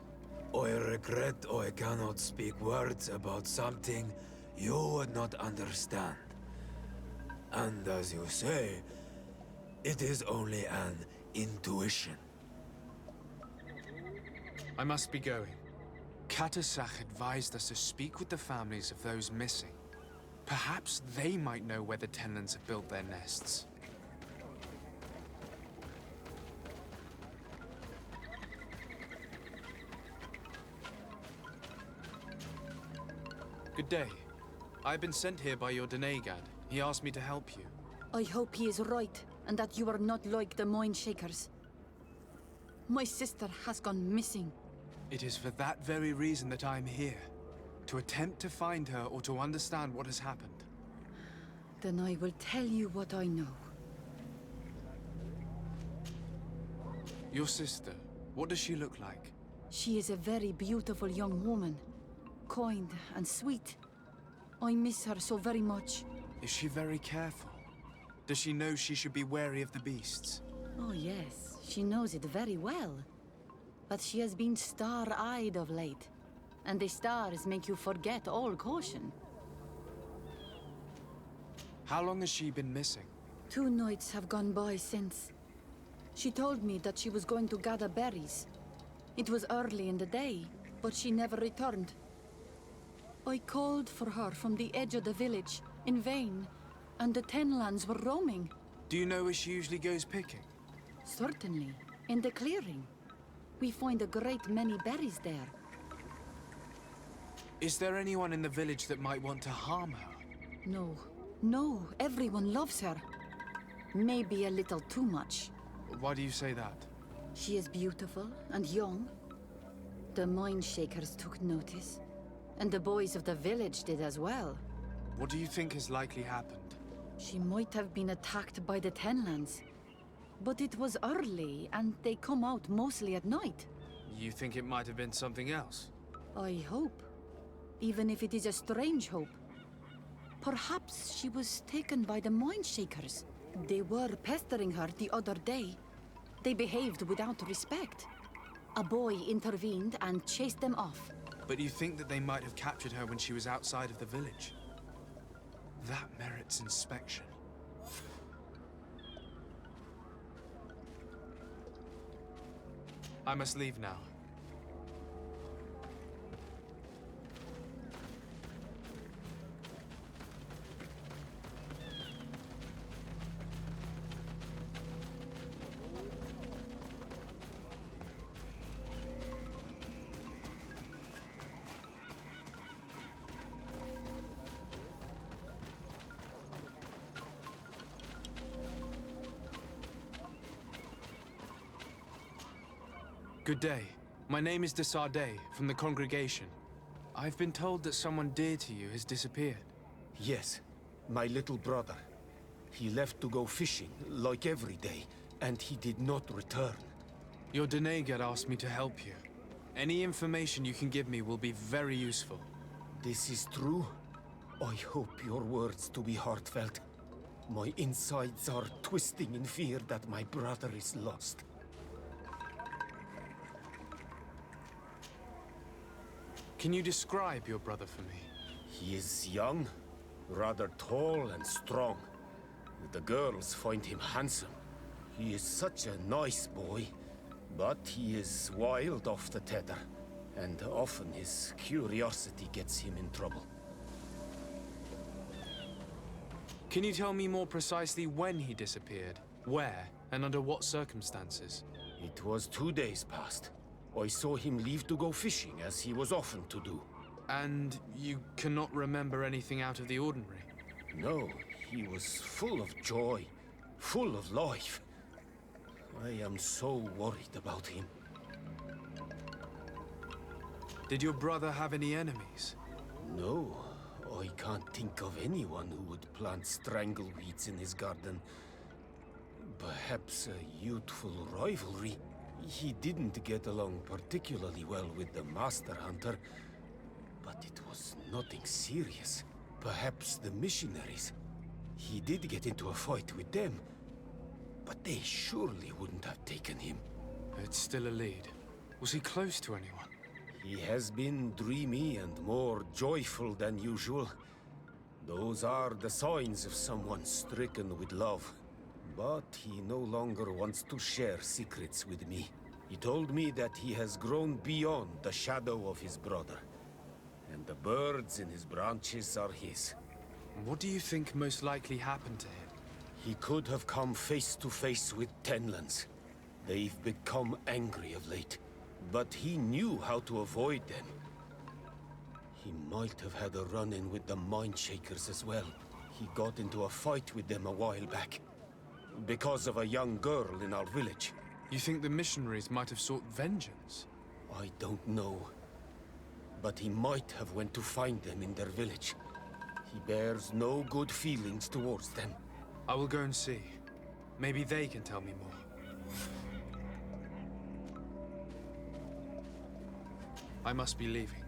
I regret I cannot speak words about something you would not understand. And as you say, it is only an intuition. I must be going. Katasach advised us to speak with the families of those missing. Perhaps they might know where the Tenlands have built their nests. Good day. I've been sent here by your Denegad. He asked me to help you. I hope he is right, and that you are not like the Mind Shakers. My sister has gone missing. It is for that very reason that I'm here. To attempt to find her or to understand what has happened. Then I will tell you what I know. Your sister, what does she look like? She is a very beautiful young woman. Kind and sweet. I miss her so very much. Is she very careful? Does she know she should be wary of the beasts? Oh yes, she knows it very well. But she has been star-eyed of late. And the stars make you forget all caution. How long has she been missing? 2 nights have gone by since. She told me that she was going to gather berries. It was early in the day, but she never returned. I called for her from the edge of the village, in vain, and the Tenlands were roaming. Do you know where she usually goes picking? Certainly, in the clearing. We find a great many berries there. Is there anyone in the village that might want to harm her? No, everyone loves her. Maybe a little too much. Why do you say that? She is beautiful and young. The Mind Shakers took notice. And the boys of the village did as well. What do you think has likely happened? She might have been attacked by the Tenlands. But it was early, and they come out mostly at night. You think it might have been something else? I hope. Even if it is a strange hope. Perhaps she was taken by the Mind Shakers. They were pestering her the other day. They behaved without respect. A boy intervened and chased them off. But you think that they might have captured her when she was outside of the village? That merits inspection. I must leave now. Good day. My name is de Sardet, from the congregation. I've been told that someone dear to you has disappeared. Yes, my little brother. He left to go fishing, like every day, and he did not return. Your Denegad asked me to help you. Any information you can give me will be very useful. This is true? I hope your words to be heartfelt. My insides are twisting in fear that my brother is lost. Can you describe your brother for me? He is young, rather tall and strong. The girls find him handsome. He is such a nice boy, but he is wild off the tether, and often his curiosity gets him in trouble. Can you tell me more precisely when he disappeared, where, and under what circumstances? It was 2 days past. I saw him leave to go fishing, as he was often to do. And you cannot remember anything out of the ordinary? No, he was full of joy, full of life. I am so worried about him. Did your brother have any enemies? No, I can't think of anyone who would plant strangleweeds in his garden. Perhaps a youthful rivalry. He didn't get along particularly well with the Master Hunter, but it was nothing serious. Perhaps the missionaries. He did get into a fight with them, but they surely wouldn't have taken him. It's still a lead. Was he close to anyone? He has been dreamy and more joyful than usual. Those are the signs of someone stricken with love. But he no longer wants to share secrets with me. He told me that he has grown beyond the shadow of his brother. And the birds in his branches are his. What do you think most likely happened to him? He could have come face to face with Tenlands. They've become angry of late. But he knew how to avoid them. He might have had a run-in with the Mindshakers as well. He got into a fight with them a while back. Because of a young girl in our village. You think the missionaries might have sought vengeance? I don't know. But he might have went to find them in their village. He bears no good feelings towards them. I will go and see. Maybe they can tell me more. I must be leaving.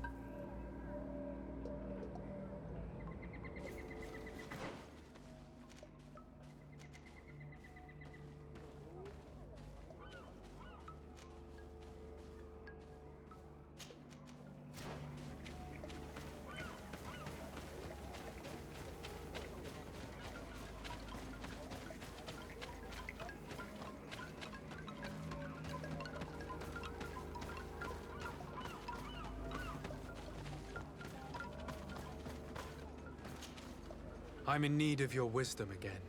I'm in need of your wisdom again.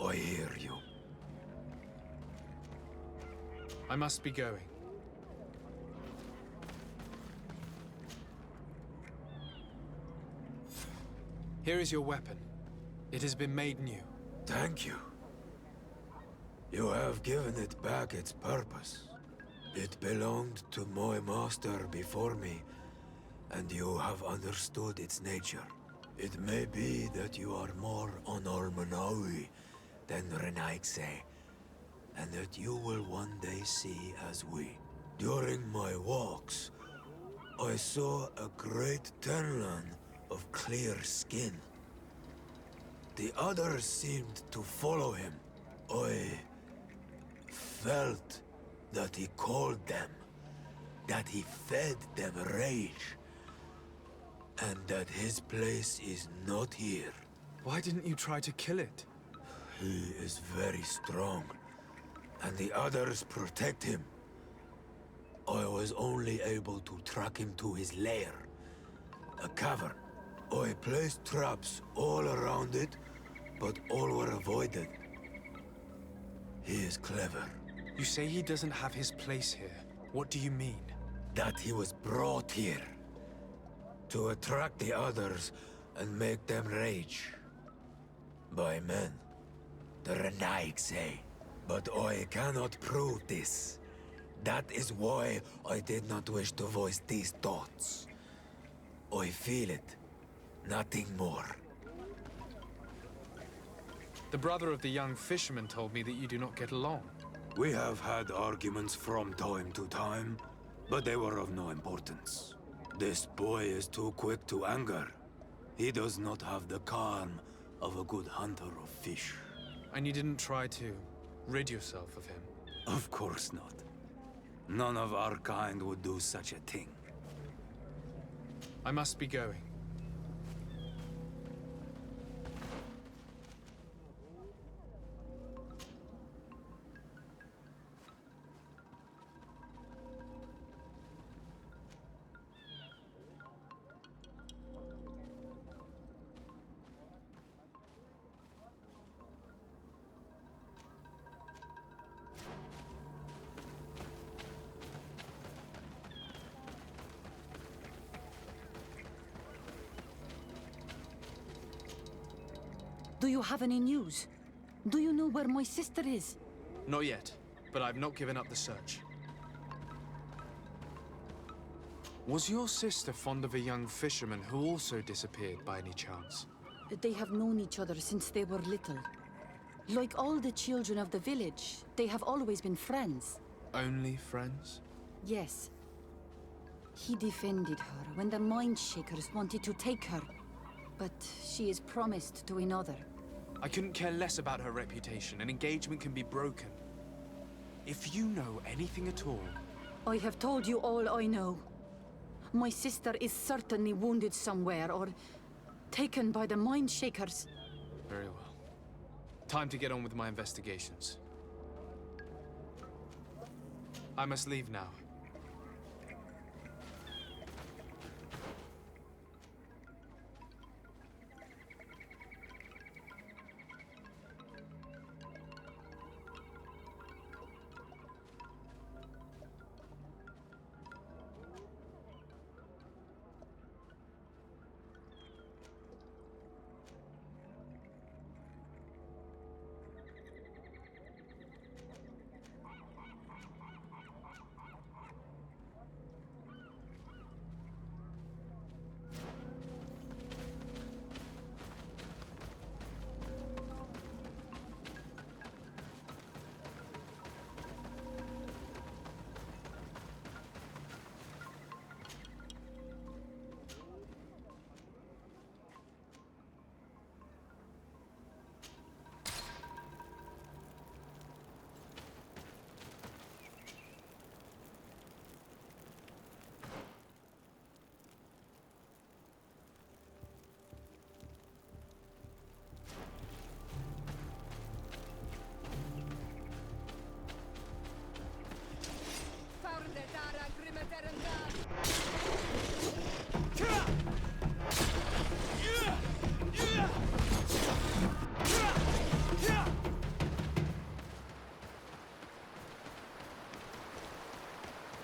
I hear you. I must be going. Here is your weapon. It has been made new. Thank you. You have given it back its purpose. It belonged to my master before me, and you have understood its nature. It may be that you are more on Almanawi than Renaigse, and that you will one day see as we. During my walks, I saw a great Tenlan of clear skin. The others seemed to follow him. I felt that he called them, that he fed them rage. And that his place is not here. Why didn't you try to kill it? He is very strong, and the others protect him. I was only able to track him to his lair, a cavern. I placed traps all around it, but all were avoided. He is clever. You say he doesn't have his place here. What do you mean? That he was brought here to attract the others and make them rage. By men, the Renaig say. But I cannot prove this. That is why I did not wish to voice these thoughts. I feel it, nothing more. The brother of the young fisherman told me that you do not get along. We have had arguments from time to time, but they were of no importance. This boy is too quick to anger. He does not have the calm of a good hunter of fish. And you didn't try to rid yourself of him? Of course not. None of our kind would do such a thing. I must be going. Do you have any news? Do you know where my sister is? Not yet, but I've not given up the search. Was your sister fond of a young fisherman who also disappeared by any chance? They have known each other since they were little. Like all the children of the village, they have always been friends. Only friends? Yes. He defended her when the Mindshakers wanted to take her. But she is promised to another. I couldn't care less about her reputation. An engagement can be broken. If you know anything at all... I have told you all I know. My sister is certainly wounded somewhere, or taken by the Mindshakers. Very well. Time to get on with my investigations. I must leave now.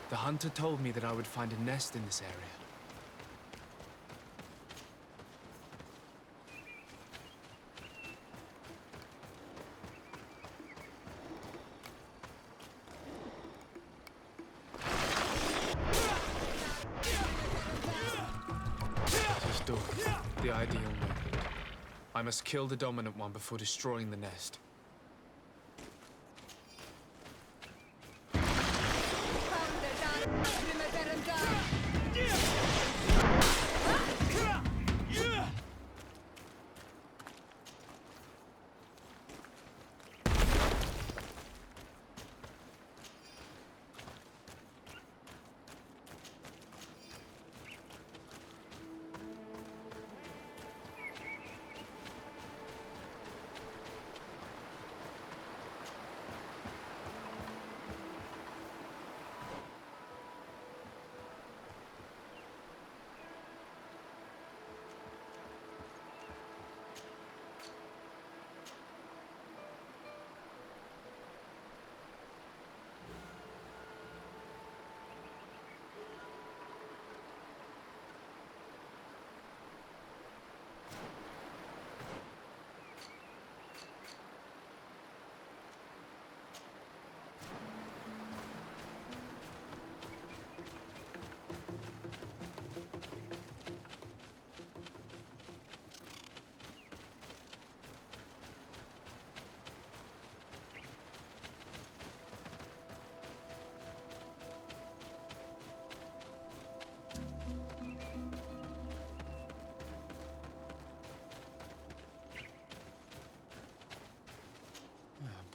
The hunter told me that I would find a nest in this area. This door, the ideal weapon. I must kill the dominant one before destroying the nest.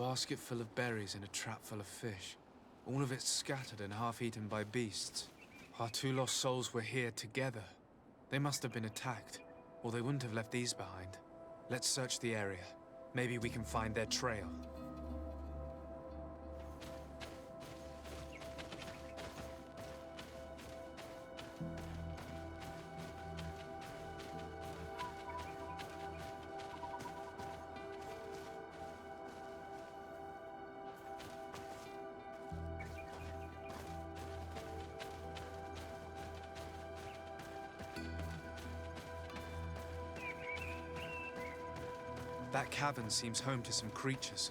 A basket full of berries and a trap full of fish. All of it scattered and half-eaten by beasts. Our two lost souls were here together. They must have been attacked, or they wouldn't have left these behind. Let's search the area. Maybe we can find their trail. That cavern seems home to some creatures.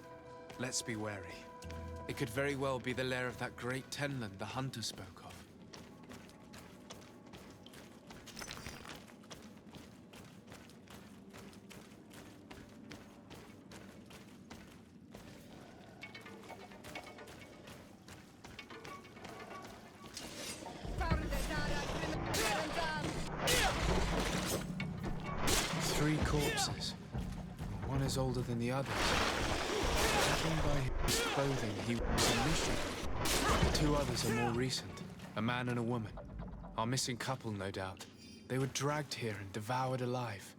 Let's be wary. It could very well be the lair of that great tenland the hunter spoke of. corpses. One is older than the others. Judging by his clothing, he was a mission. The two others are more recent. A man and a woman. Our missing couple, no doubt. They were dragged here and devoured alive.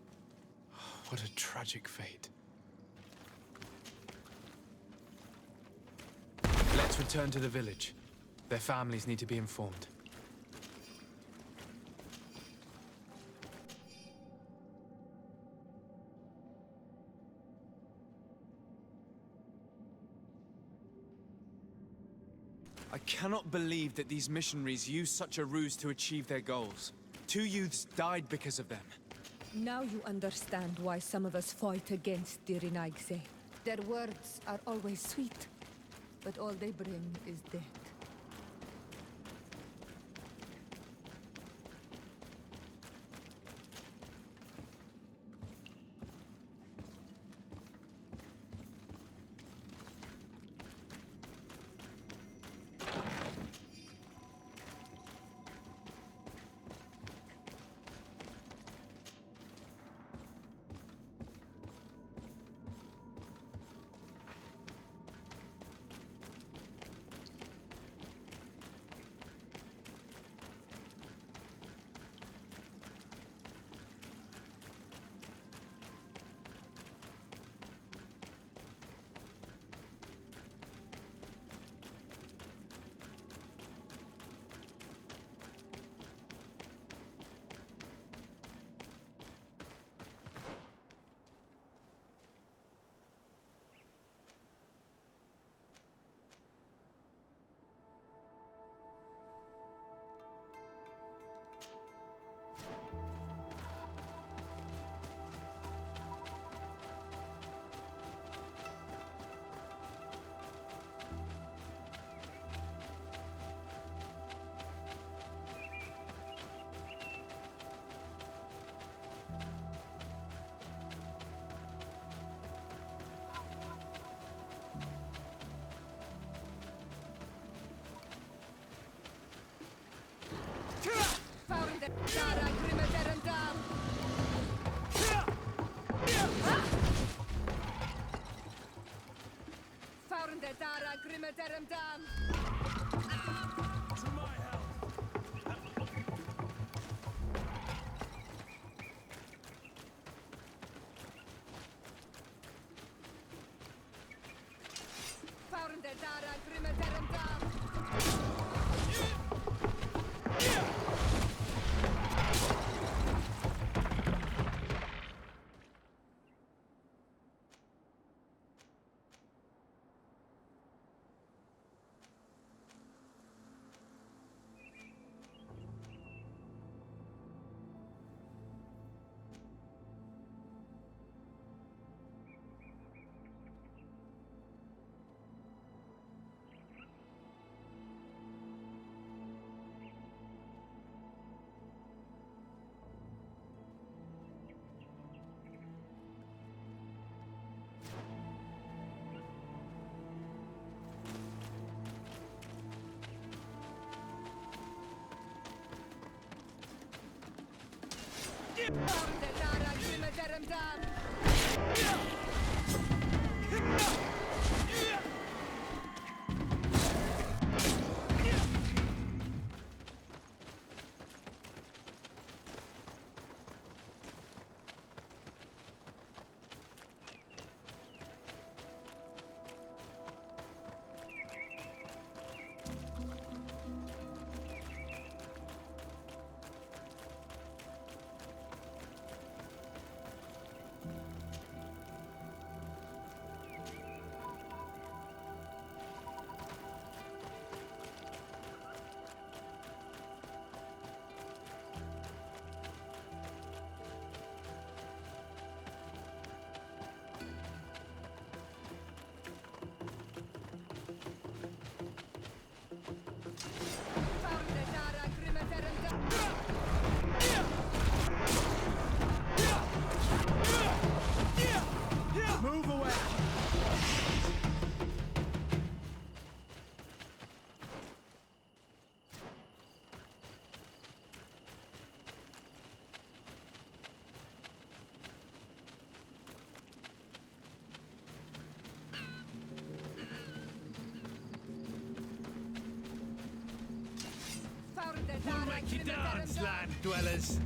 What a tragic fate. Let's return to the village. Their families need to be informed. I cannot believe that these missionaries used such a ruse to achieve their goals. 2 youths died because of them. Now you understand why some of us fight against the Renaigse. Their words are always sweet, but all they bring is death. Take your dance, land dwellers!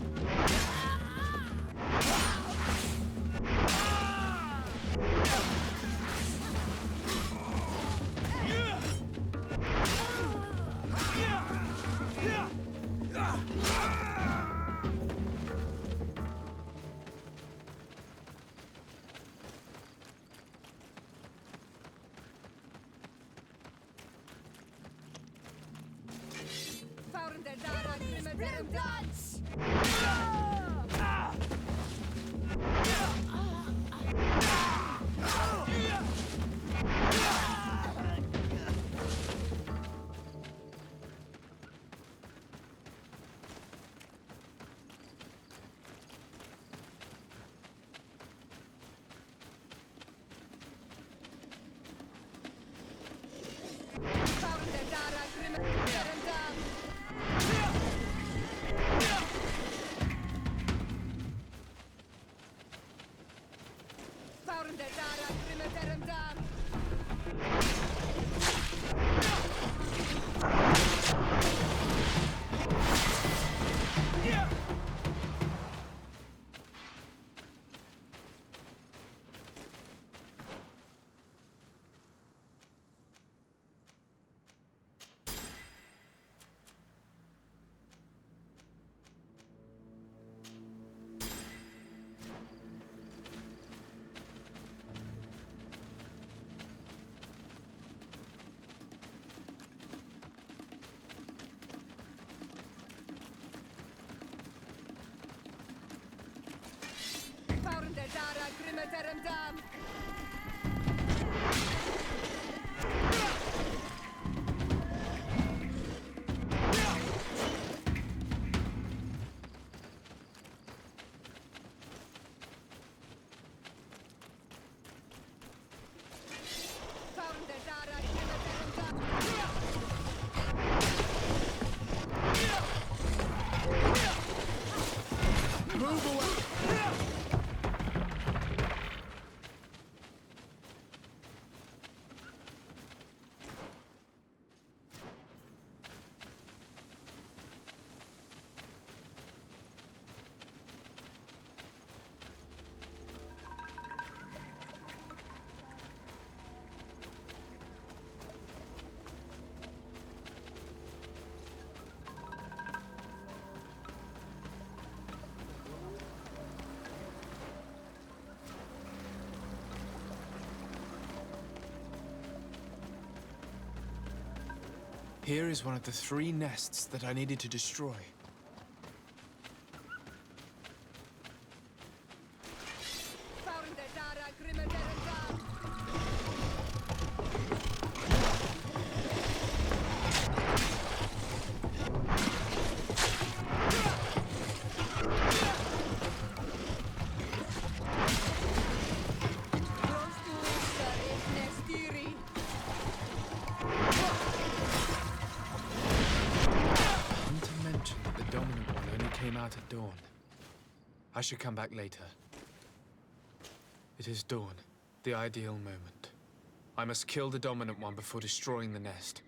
Here is one of the 3 nests that I needed to destroy. Out at dawn. I should come back later. It is dawn, the ideal moment. I must kill the dominant one before destroying the nest.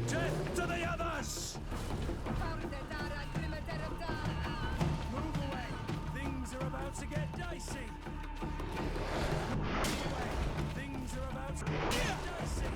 Death to the others! Move away! Things are about to get dicey! Move away! Things are about to get dicey!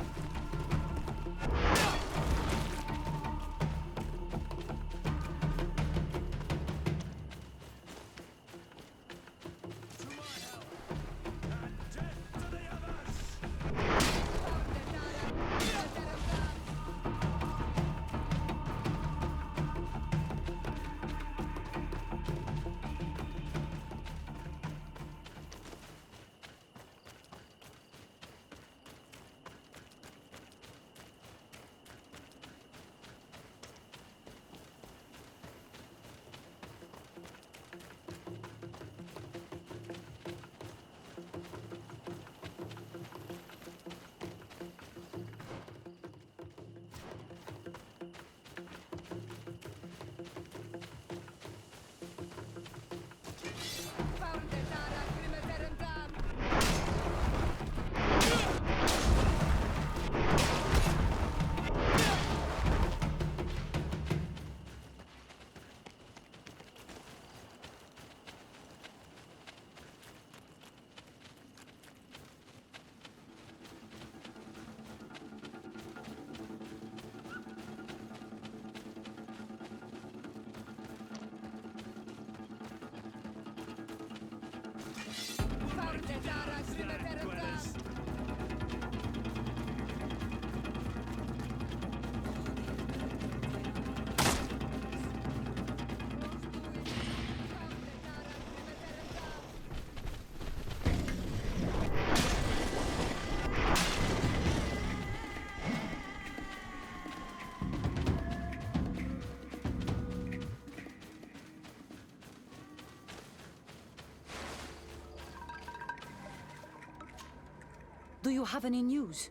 Do you have any news?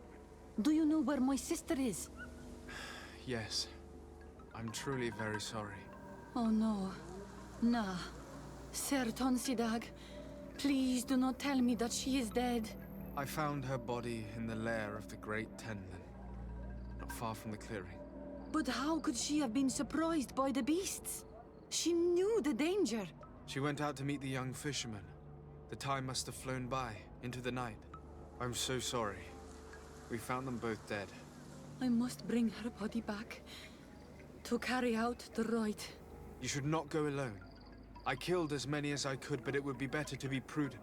Do you know where my sister is? Yes. I'm truly very sorry. Oh no. Nah. Ser Tonsidag, please do not tell me that she is dead. I found her body in the lair of the Great Tenlin, not far from the clearing. But how could she have been surprised by the beasts? She knew the danger. She went out to meet the young fisherman. The time must have flown by, into the night. I'm so sorry. We found them both dead. I must bring her body back to carry out the rite. You should not go alone. I killed as many as I could, but it would be better to be prudent.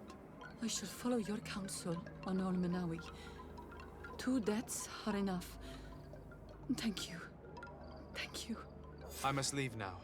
I shall follow your counsel on Olmenawi. 2 deaths are enough. Thank you. Thank you. I must leave now.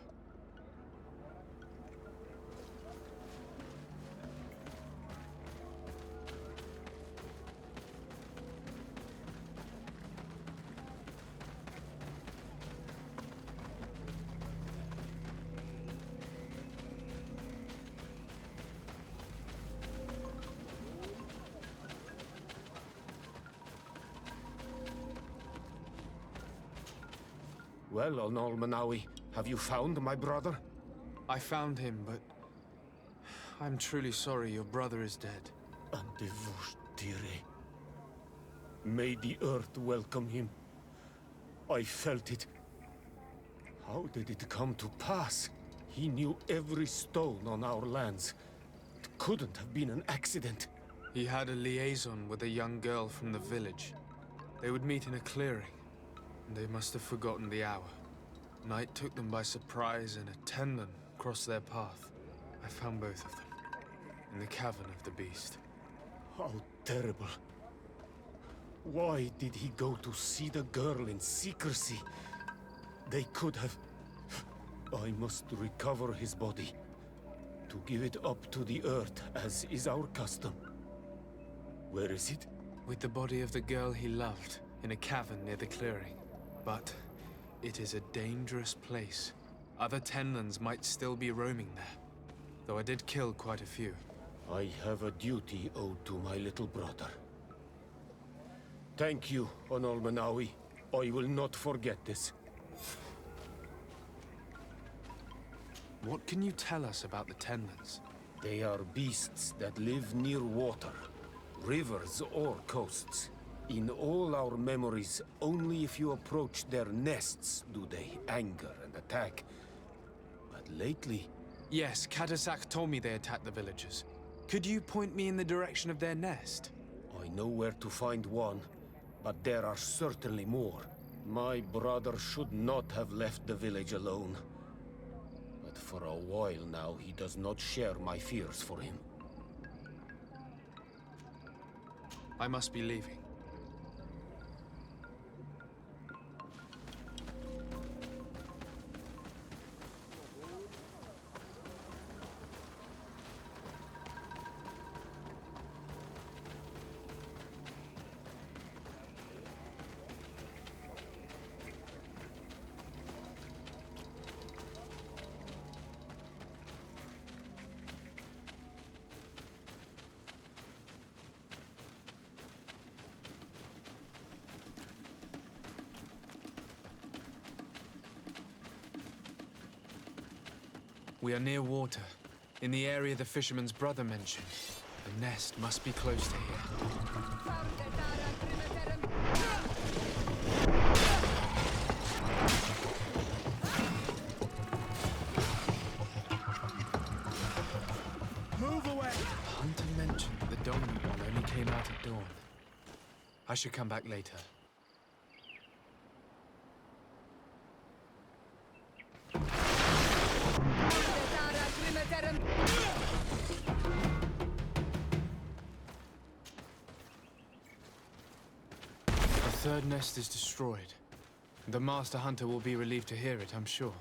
Well, on Olmenawi, have you found my brother? I found him, but I'm truly sorry your brother is dead. Andevostire. May the earth welcome him. I felt it. How did it come to pass? He knew every stone on our lands. It couldn't have been an accident. He had a liaison with a young girl from the village. They would meet in a clearing, and they must have forgotten the hour. Night took them by surprise, and a Tenlin crossed their path. I found both of them, in the cavern of the beast. How terrible. Why did he go to see the girl in secrecy? They could have... I must recover his body, to give it up to the earth, as is our custom. Where is it? With the body of the girl he loved, in a cavern near the clearing. But it is a dangerous place. Other Tenlins might still be roaming there, though I did kill quite a few. I have a duty owed to my little brother. Thank you, Onolmenawi. I will not forget this. What can you tell us about the Tenlins? They are beasts that live near water, rivers or coasts. In all our memories, only if you approach their nests do they anger and attack. But lately... Yes, Kadasak told me they attacked the villagers. Could you point me in the direction of their nest? I know where to find one, but there are certainly more. My brother should not have left the village alone. But for a while now, he does not share my fears for him. I must be leaving. We are near water, in the area the fisherman's brother mentioned. The nest must be close to here. Move away! The hunter mentioned the dominant one only came out at dawn. I should come back later. The third nest is destroyed. The Master Hunter will be relieved to hear it, I'm sure.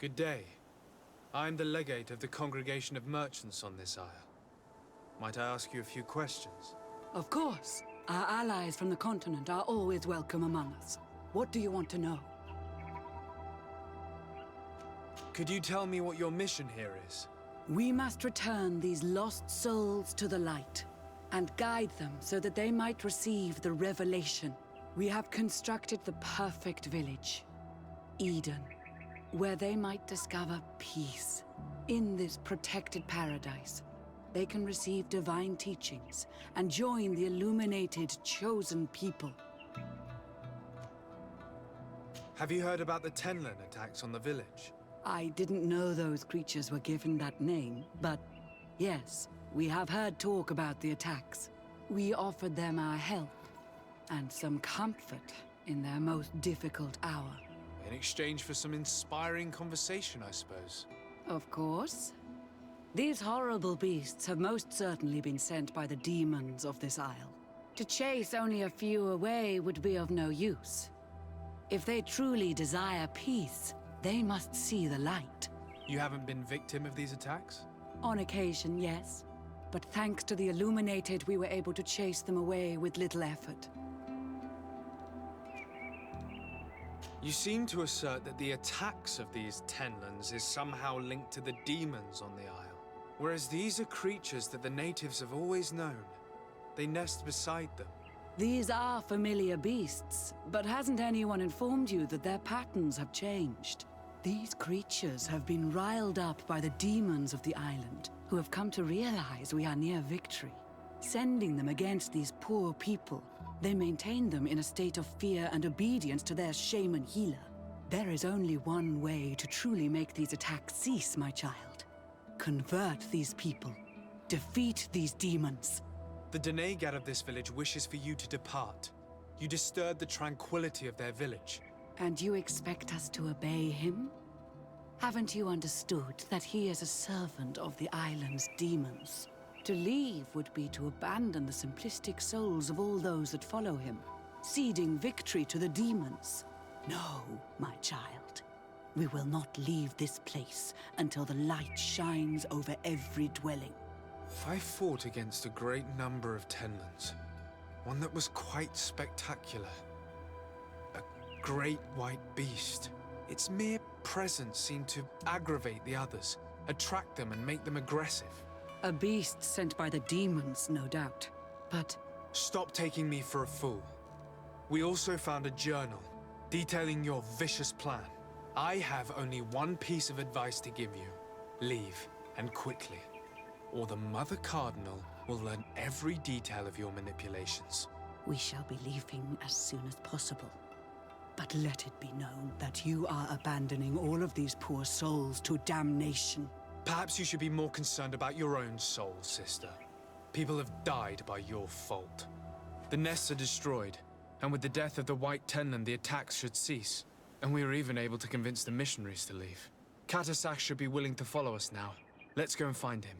Good day. I'm the legate of the Congregation of Merchants on this isle. Might I ask you a few questions? Of course. Our allies from the continent are always welcome among us. What do you want to know? Could you tell me what your mission here is? We must return these lost souls to the light and guide them so that they might receive the revelation. We have constructed the perfect village, Eden, where they might discover peace. In this protected paradise, they can receive divine teachings and join the illuminated, chosen people. Have you heard about the Tenlin attacks on the village? I didn't know those creatures were given that name, but yes, we have heard talk about the attacks. We offered them our help and some comfort in their most difficult hour. In exchange for some inspiring conversation, I suppose. Of course. These horrible beasts have most certainly been sent by the demons of this isle. To chase only a few away would be of no use. If they truly desire peace, they must see the light. You haven't been victim of these attacks? On occasion, yes. But thanks to the Illuminated, we were able to chase them away with little effort. You seem to assert that the attacks of these Tenlins is somehow linked to the demons on the isle. Whereas these are creatures that the natives have always known. They nest beside them. These are familiar beasts, but hasn't anyone informed you that their patterns have changed? These creatures have been riled up by the demons of the island, who have come to realize we are near victory. Sending them against these poor people, they maintain them in a state of fear and obedience to their shaman healer. There is only one way to truly make these attacks cease, my child. Convert these people. Defeat these demons. The Denegat of this village wishes for you to depart. You disturb the tranquility of their village. And you expect us to obey him? Haven't you understood that he is a servant of the island's demons? To leave would be to abandon the simplistic souls of all those that follow him, ceding victory to the demons. No, my child. We will not leave this place until the light shines over every dwelling. I fought against a great number of Tenlins. One that was quite spectacular. A great white beast. Its mere presence seemed to aggravate the others, attract them and make them aggressive. A beast sent by the demons, no doubt. But... Stop taking me for a fool. We also found a journal detailing your vicious plan. I have only one piece of advice to give you. Leave, and quickly. Or the Mother Cardinal will learn every detail of your manipulations. We shall be leaving as soon as possible. But let it be known that you are abandoning all of these poor souls to damnation. Perhaps you should be more concerned about your own soul, sister. People have died by your fault. The nests are destroyed, and with the death of the White Tenlin, the attacks should cease. And we were even able to convince the missionaries to leave. Katasak should be willing to follow us now. Let's go and find him.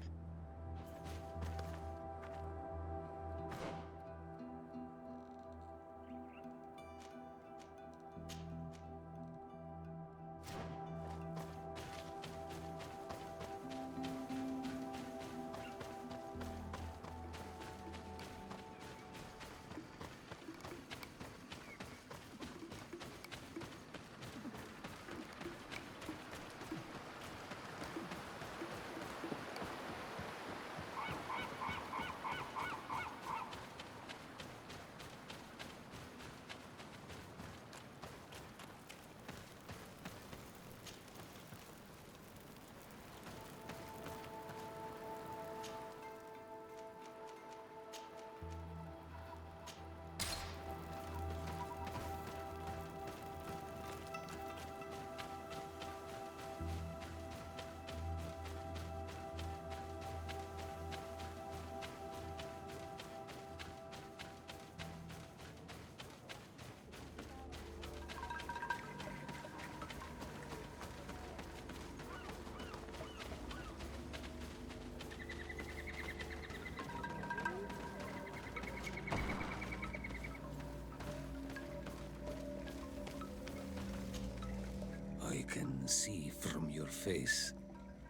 see from your face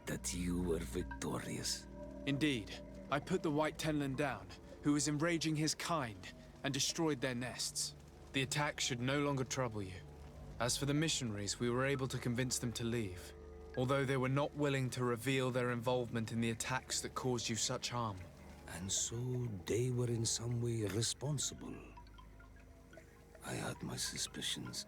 that you were victorious. Indeed. I put the White Tenland down, who was enraging his kind, and destroyed their nests. The attack should no longer trouble you. As for the missionaries, we were able to convince them to leave, although they were not willing to reveal their involvement in the attacks that caused you such harm. And so they were in some way responsible. I had my suspicions,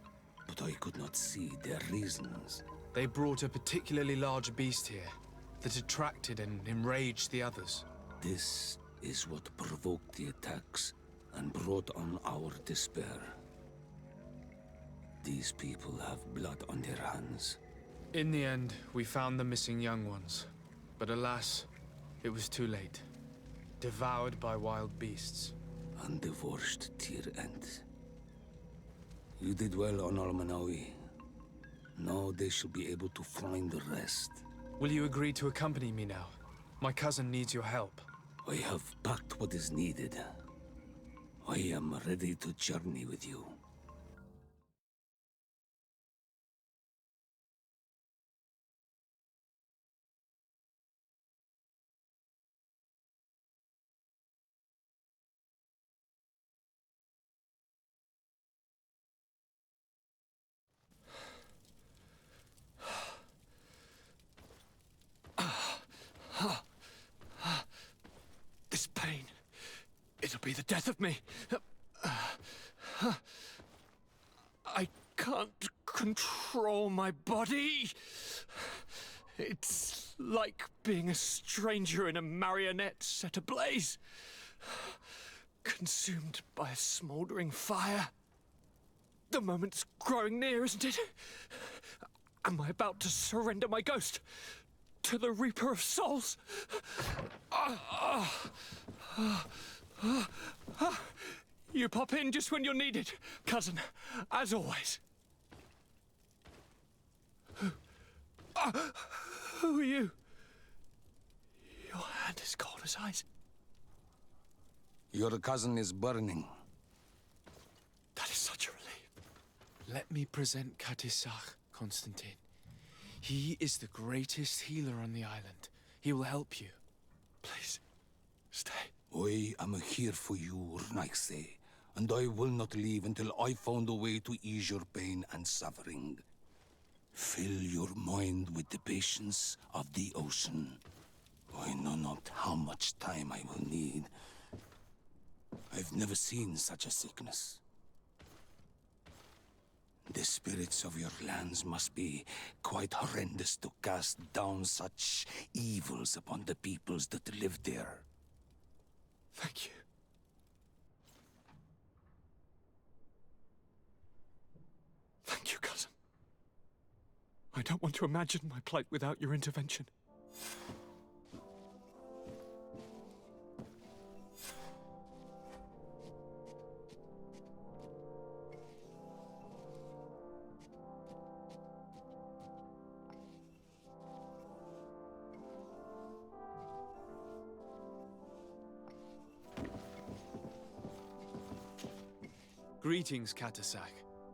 but I could not see their reasons. They brought a particularly large beast here that attracted and enraged the others. This is what provoked the attacks and brought on our despair. These people have blood on their hands. In the end, we found the missing young ones. But alas, it was too late. Devoured by wild beasts. Undivorced tier end. You did well on Almanawi. Now they should be able to find the rest. Will you agree to accompany me now? My cousin needs your help. I have packed what is needed. I am ready to journey with you. This pain, it'll be the death of me. I can't control my body. It's like being a stranger in a marionette set ablaze, consumed by a smouldering fire. The moment's growing near, isn't it? Am I about to surrender my ghost to the Reaper of Souls? You pop in just when you're needed, cousin, as always. Who are you? Your hand is cold as ice. Your cousin is burning. That is such a relief. Let me present Katisach, Constantine. He is the greatest healer on the island. He will help you. Please, stay. I am here for you, Rnaise, and I will not leave until I found a way to ease your pain and suffering. Fill your mind with the patience of the ocean. I know not how much time I will need. I've never seen such a sickness. The spirits of your lands must be quite horrendous to cast down such evils upon the peoples that live there. Thank you. Thank you, cousin. I don't want to imagine my plight without your intervention. Greetings, Katisach.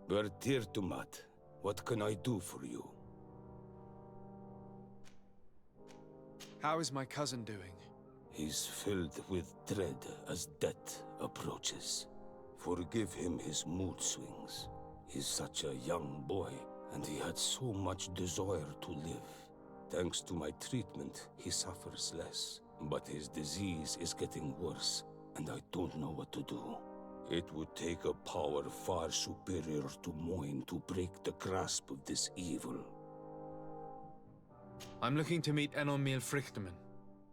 Bertirtumat, what can I do for you? How is my cousin doing? He's filled with dread as death approaches. Forgive him his mood swings. He's such a young boy, and he had so much desire to live. Thanks to my treatment, he suffers less. But his disease is getting worse, and I don't know what to do. It would take a power far superior to mine to break the grasp of this evil. I'm looking to meet Enormil Frichterman.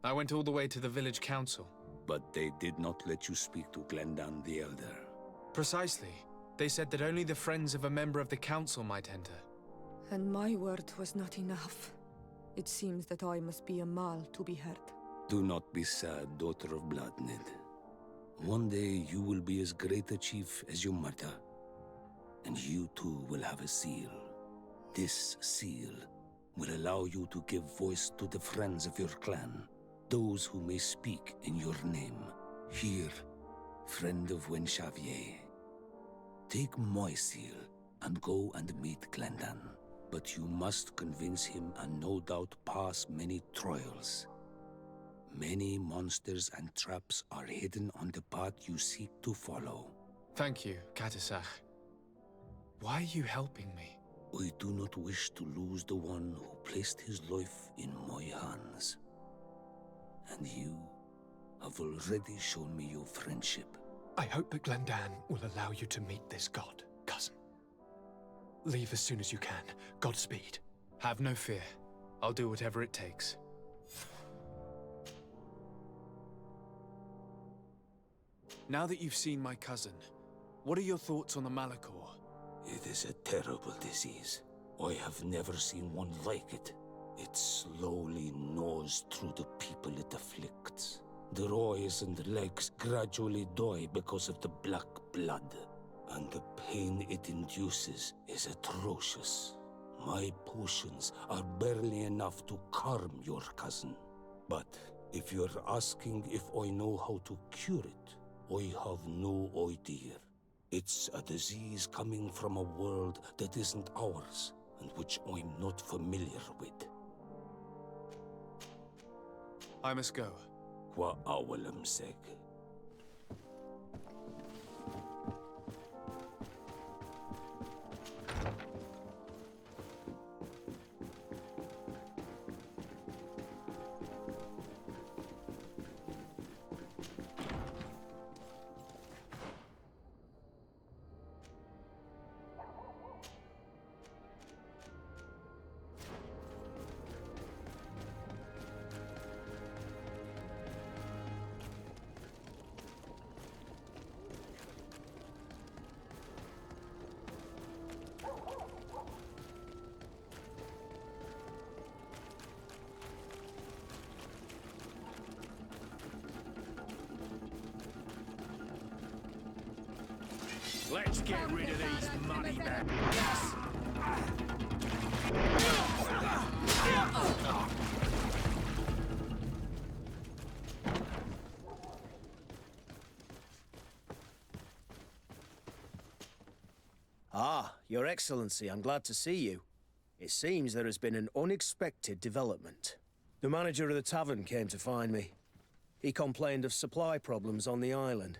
I went all the way to the village council. But they did not let you speak to Glendan the Elder. Precisely. They said that only the friends of a member of the council might enter. And my word was not enough. It seems that I must be a Mal to be heard. Do not be sad, daughter of Bloodnid. One day you will be as great a chief as your mother. And you too will have a seal. This seal will allow you to give voice to the friends of your clan, those who may speak in your name. Here, friend of Wenxavier. Take my seal and go and meet Glendan. But you must convince him and no doubt pass many trials. Many monsters and traps are hidden on the path you seek to follow. Thank you, Katisach. Why are you helping me? I do not wish to lose the one who placed his life in my hands. And you have already shown me your friendship. I hope that Glendan will allow you to meet this god, cousin. Leave as soon as you can. Godspeed. Have no fear. I'll do whatever it takes. Now that you've seen my cousin, what are your thoughts on the Malachor? It is a terrible disease. I have never seen one like it. It slowly gnaws through the people it afflicts. Their eyes and legs gradually die because of the black blood. And the pain it induces is atrocious. My potions are barely enough to calm your cousin. But if you're asking if I know how to cure it, I have no idea. It's a disease coming from a world that isn't ours, and which I'm not familiar with. I must go. Wa awalam seg. Let's get rid of these money bags. Ah, Your Excellency, I'm glad to see you. It seems there has been an unexpected development. The manager of the tavern came to find me. He complained of supply problems on the island,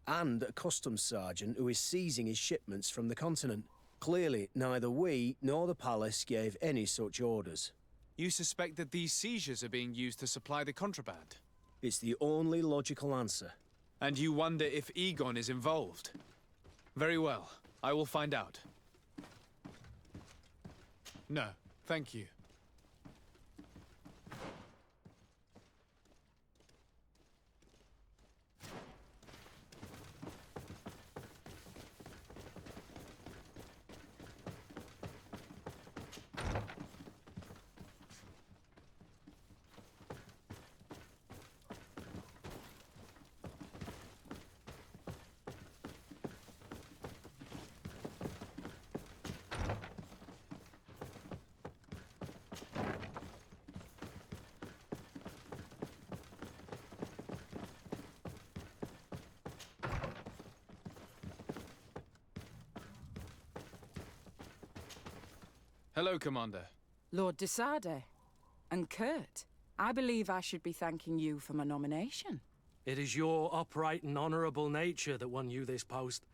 and a customs sergeant who is seizing his shipments from the continent. Clearly, neither we nor the palace gave any such orders. You suspect that these seizures are being used to supply the contraband? It's the only logical answer. And you wonder if Egon is involved? Very well. I will find out. No, thank you. Hello, Commander. Lord de Sade. And Kurt, I believe I should be thanking you for my nomination. It is your upright and honorable nature that won you this post,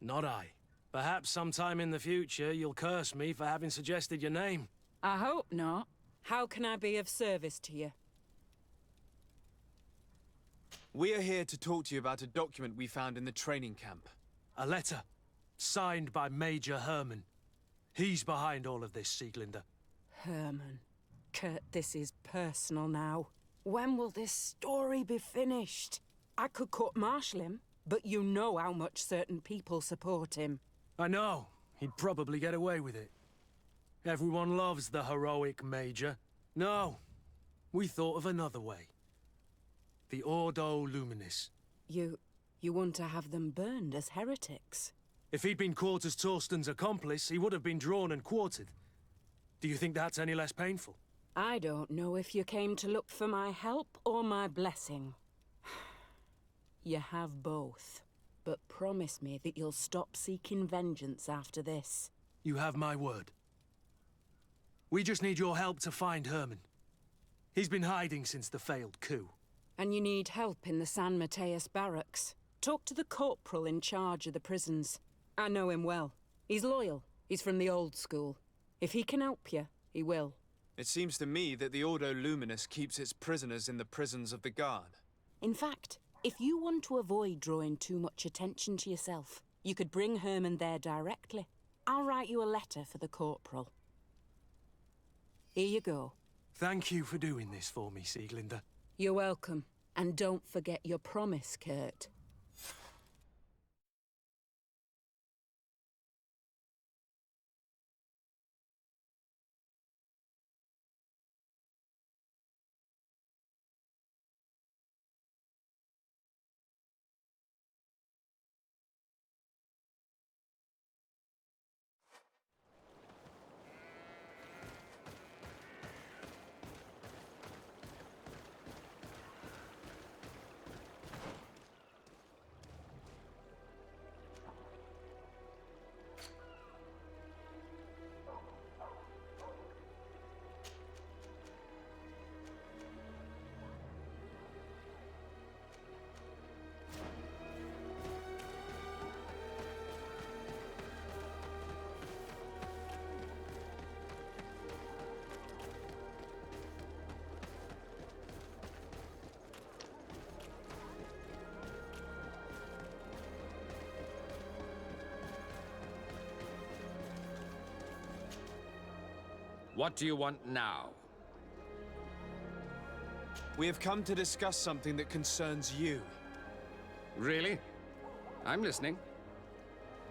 not I. Perhaps sometime in the future you'll curse me for having suggested your name. I hope not. How can I be of service to you? We are here to talk to you about a document we found in the training camp. A letter, signed by Major Herman. He's behind all of this, Sieglinder. Herman. Kurt, this is personal now. When will this story be finished? I could court-martial him, but you know how much certain people support him. I know. He'd probably get away with it. Everyone loves the heroic Major. No, we thought of another way. The Ordo Luminis. You want to have them burned as heretics? If he'd been caught as Torsten's accomplice, he would have been drawn and quartered. Do you think that's any less painful? I don't know if you came to look for my help or my blessing. You have both. But promise me that you'll stop seeking vengeance after this. You have my word. We just need your help to find Herman. He's been hiding since the failed coup. And you need help in the San Mateus barracks. Talk to the corporal in charge of the prisons. I know him well. He's loyal. He's from the old school. If he can help you, he will. It seems to me that the Ordo Luminous keeps its prisoners in the prisons of the Guard. In fact, if you want to avoid drawing too much attention to yourself, you could bring Herman there directly. I'll write you a letter for the corporal. Here you go. Thank you for doing this for me, Sieglinde. You're welcome. And don't forget your promise, Kurt. What do you want now? We have come to discuss something that concerns you. Really? I'm listening.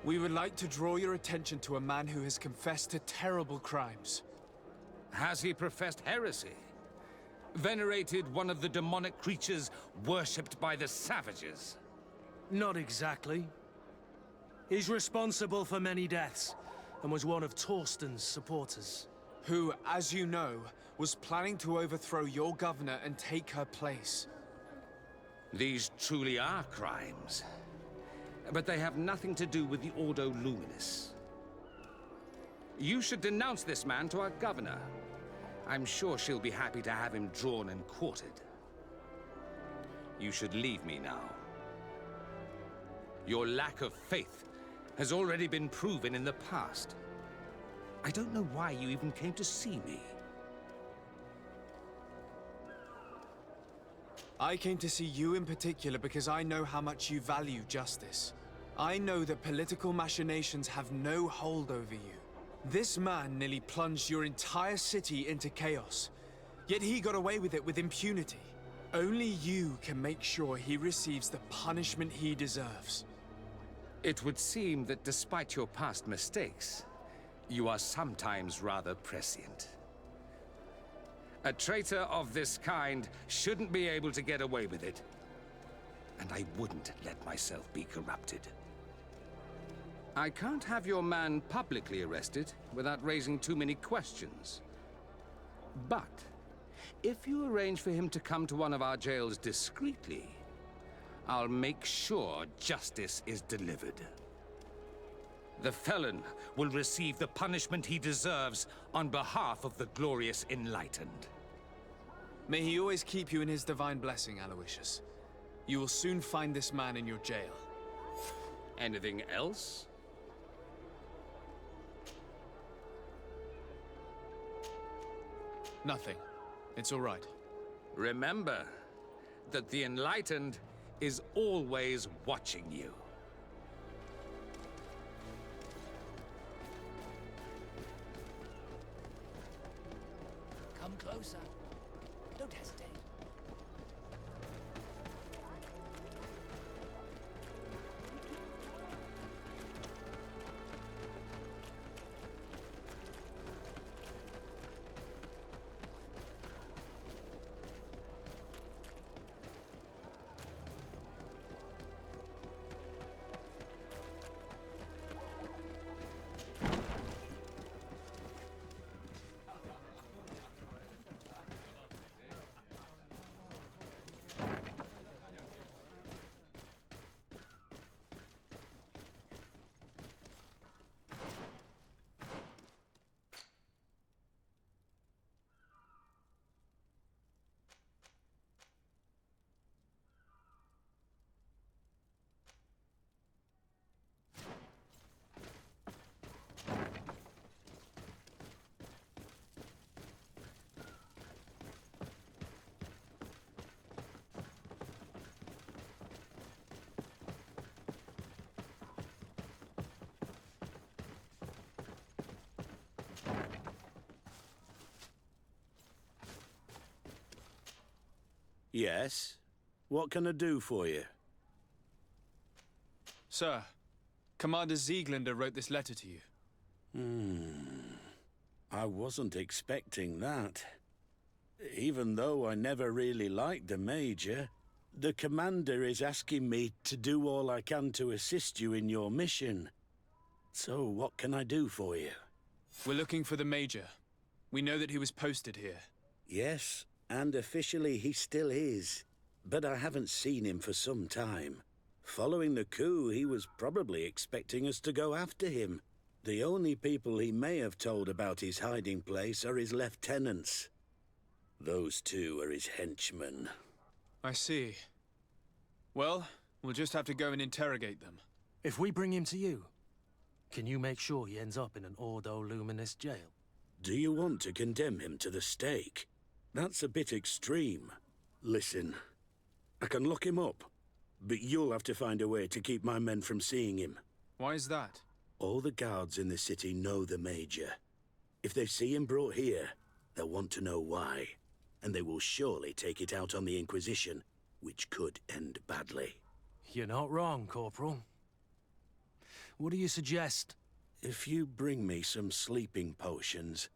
We would like to draw your attention to a man who has confessed to terrible crimes. Has he professed heresy? Venerated one of the demonic creatures worshipped by the savages? Not exactly. He's responsible for many deaths, and was one of Torsten's supporters. Who, as you know, was planning to overthrow your governor and take her place. These truly are crimes. But they have nothing to do with the Ordo Luminous. You should denounce this man to our governor. I'm sure she'll be happy to have him drawn and quartered. You should leave me now. Your lack of faith has already been proven in the past. I don't know why you even came to see me. I came to see you in particular because I know how much you value justice. I know that political machinations have no hold over you. This man nearly plunged your entire city into chaos, yet he got away with it with impunity. Only you can make sure he receives the punishment he deserves. It would seem that despite your past mistakes, you are sometimes rather prescient. A traitor of this kind shouldn't be able to get away with it. And I wouldn't let myself be corrupted. I can't have your man publicly arrested without raising too many questions. But if you arrange for him to come to one of our jails discreetly, I'll make sure justice is delivered. The felon will receive the punishment he deserves on behalf of the glorious Enlightened. May he always keep you in his divine blessing, Aloysius. You will soon find this man in your jail. Anything else? Nothing. It's all right. Remember that the Enlightened is always watching you. Come closer. Don't hesitate. Yes? What can I do for you? Sir, Commander Zieglander wrote this letter to you. I wasn't expecting that. Even though I never really liked the Major, the Commander is asking me to do all I can to assist you in your mission. So what can I do for you? We're looking for the Major. We know that he was posted here. Yes, and officially he still is. But I haven't seen him for some time. Following the coup, he was probably expecting us to go after him. The only people he may have told about his hiding place are his lieutenants. Those two are his henchmen. I see. Well, we'll just have to go and interrogate them. If we bring him to you, can you make sure he ends up in an Ordo Luminous jail? Do you want to condemn him to the stake? That's a bit extreme. Listen, I can lock him up, but you'll have to find a way to keep my men from seeing him. Why is that? All the guards in the city know the Major. If they see him brought here, they'll want to know why. And they will surely take it out on the Inquisition, which could end badly. You're not wrong, Corporal. What do you suggest? If you bring me some sleeping potions,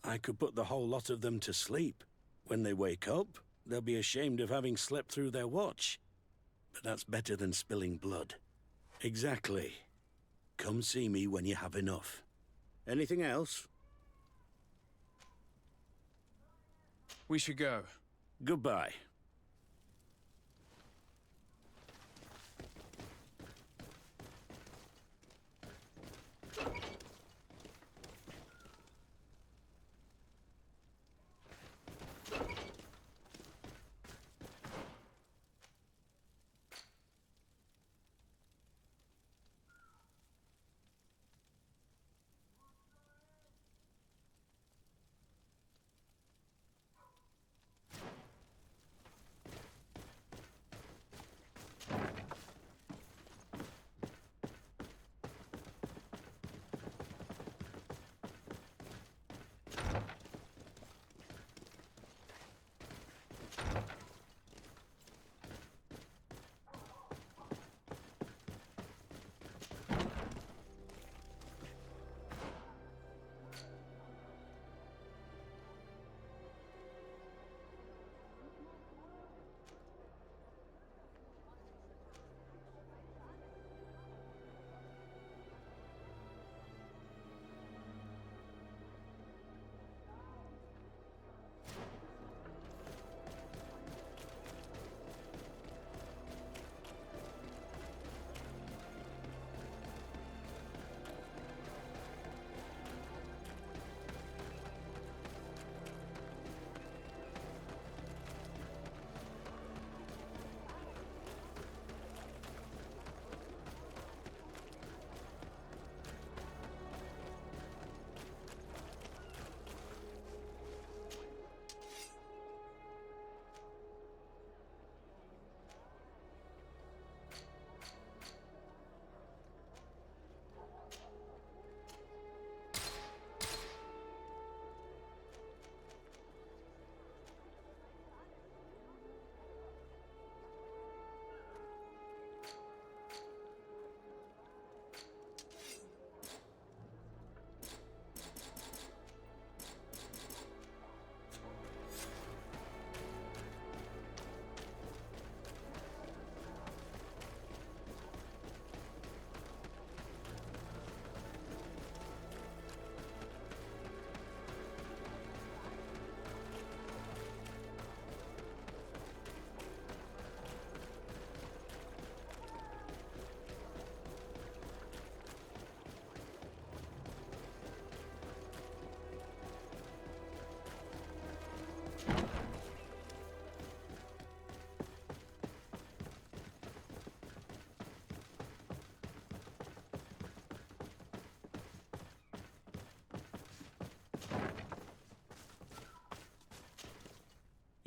I could put the whole lot of them to sleep. When they wake up, they'll be ashamed of having slept through their watch. But that's better than spilling blood. Exactly. Come see me when you have enough. Anything else? We should go. Goodbye.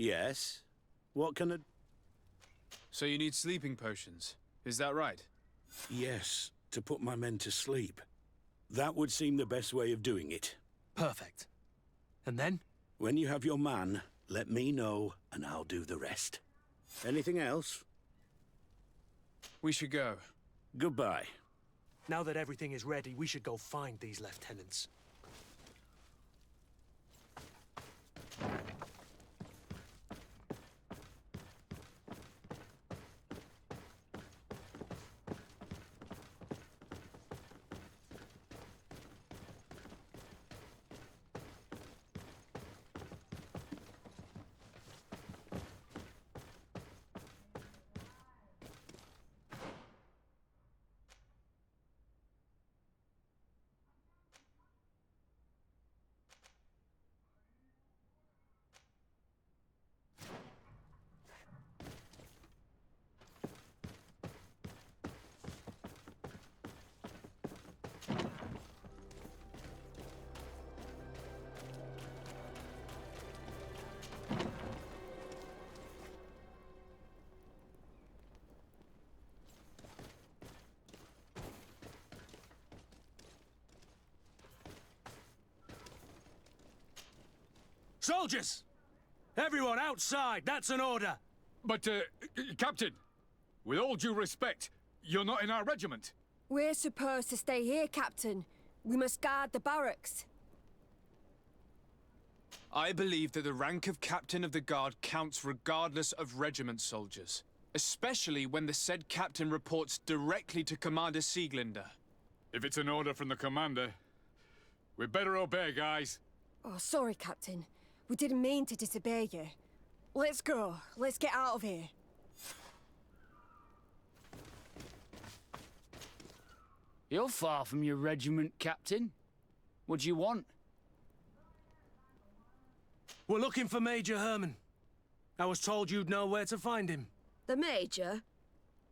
Yes? What can I... So you need sleeping potions, is that right? Yes, to put my men to sleep. That would seem the best way of doing it. Perfect. And then? When you have your man, Let me know, and I'll do the rest. Anything else? We should go. Goodbye. Now that everything is ready, we should go find these lieutenants. Soldiers! Everyone outside! That's an order! But, Captain, with all due respect, you're not in our regiment. We're supposed to stay here, Captain. We must guard the barracks. I believe that the rank of Captain of the Guard counts regardless of regiment soldiers, especially when the said captain reports directly to Commander Sieglinder. If it's an order from the commander, we better obey, guys. Oh, sorry, Captain. We didn't mean to disobey you. Let's go. Let's get out of here. You're far from your regiment, Captain. What do you want? We're looking for Major Herman. I was told you'd know where to find him. The Major?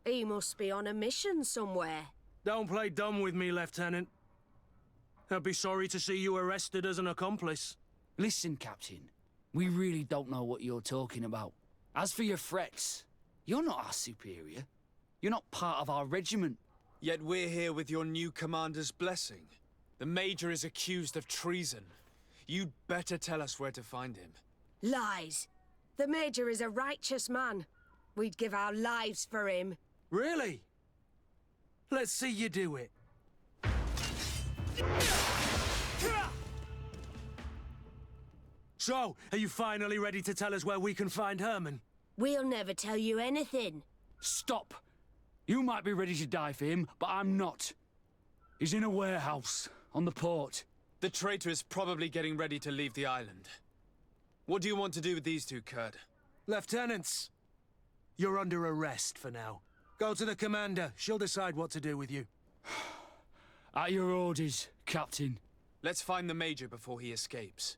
He must be on a mission somewhere. Don't play dumb with me, Lieutenant. I'd be sorry to see you arrested as an accomplice. Listen, Captain. We really don't know what you're talking about. As for your threats, you're not our superior. You're not part of our regiment. Yet we're here with your new commander's blessing. The Major is accused of treason. You'd better tell us where to find him. Lies. The Major is a righteous man. We'd give our lives for him. Really? Let's see you do it. So, are you finally ready to tell us where we can find Herman? We'll never tell you anything. Stop! You might be ready to die for him, but I'm not. He's in a warehouse, on the port. The traitor is probably getting ready to leave the island. What do you want to do with these two, Kurt? Lieutenants, you're under arrest for now. Go to the commander. She'll decide what to do with you. At your orders, Captain. Let's find the Major before he escapes.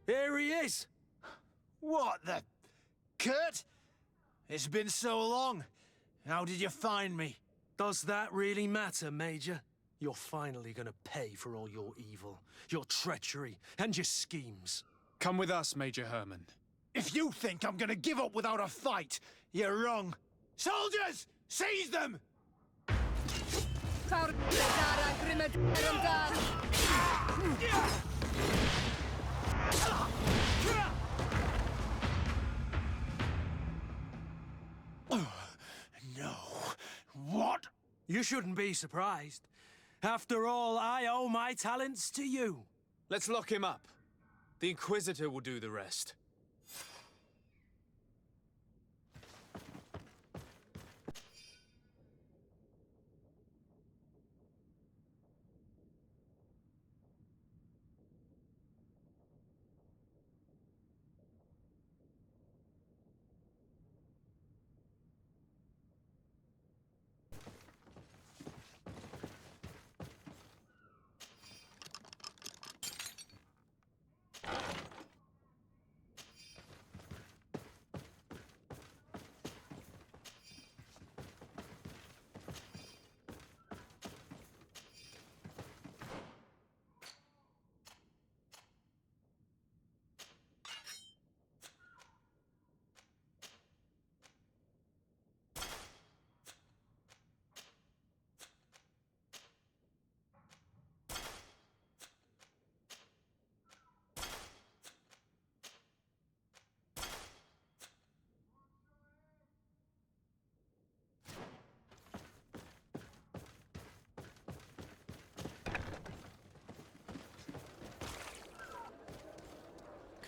Here he is! What the... Kurt? It's been so long. How did you find me? Does that really matter, Major? You're finally gonna pay for all your evil, your treachery, and your schemes. Come with us, Major Herman. If you think I'm gonna give up without a fight, you're wrong. Soldiers! Seize them! No. What? You shouldn't be surprised. After all, I owe my talents to you. Let's lock him up. The Inquisitor will do the rest.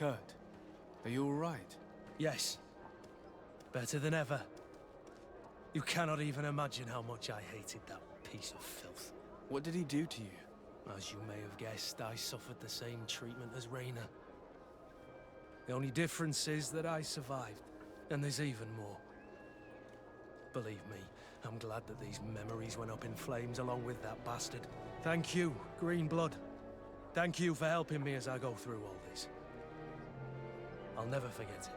Kurt, are you all right? Yes. Better than ever. You cannot even imagine how much I hated that piece of filth. What did he do to you? As you may have guessed, I suffered the same treatment as Reyna. The only difference is that I survived, and there's even more. Believe me, I'm glad that these memories went up in flames along with that bastard. Thank you, Green Blood. Thank you for helping me as I go through all this. I'll never forget it.